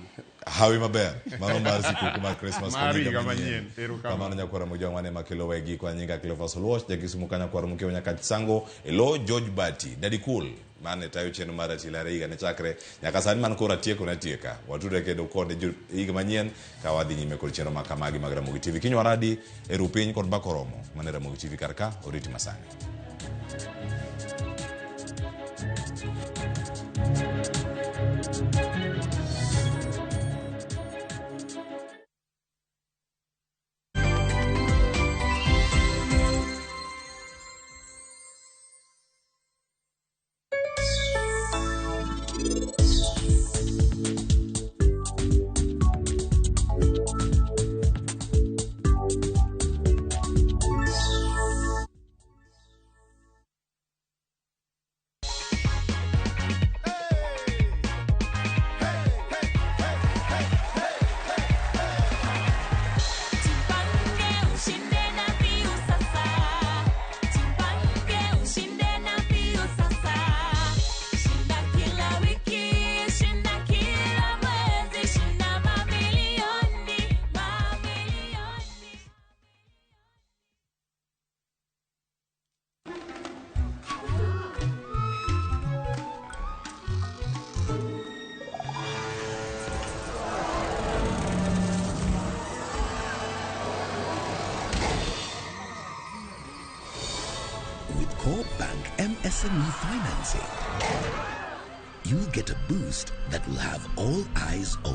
S16: hawi maber mano mar sikuku mar Christmas
S18: higa manyien
S16: kamano nyakwara mojwa mane makelo e giko nyinga Cleophas Oluoch jakisumu kana kwara mukeo nyaka sango elo George Bati Daddy Cool mane tayo cheno mar Atila higa ne chakre nyaka sani man kora tieko na tieka watudre kedo kod higa manyien ka wadhi nyime kod cheno makamagi mag Ramogi TV kinywa radi e rupiny kod bakoromo mane Ramogi TV karka oriti masani
S25: SME financing, you'll get a boost that will have all eyes on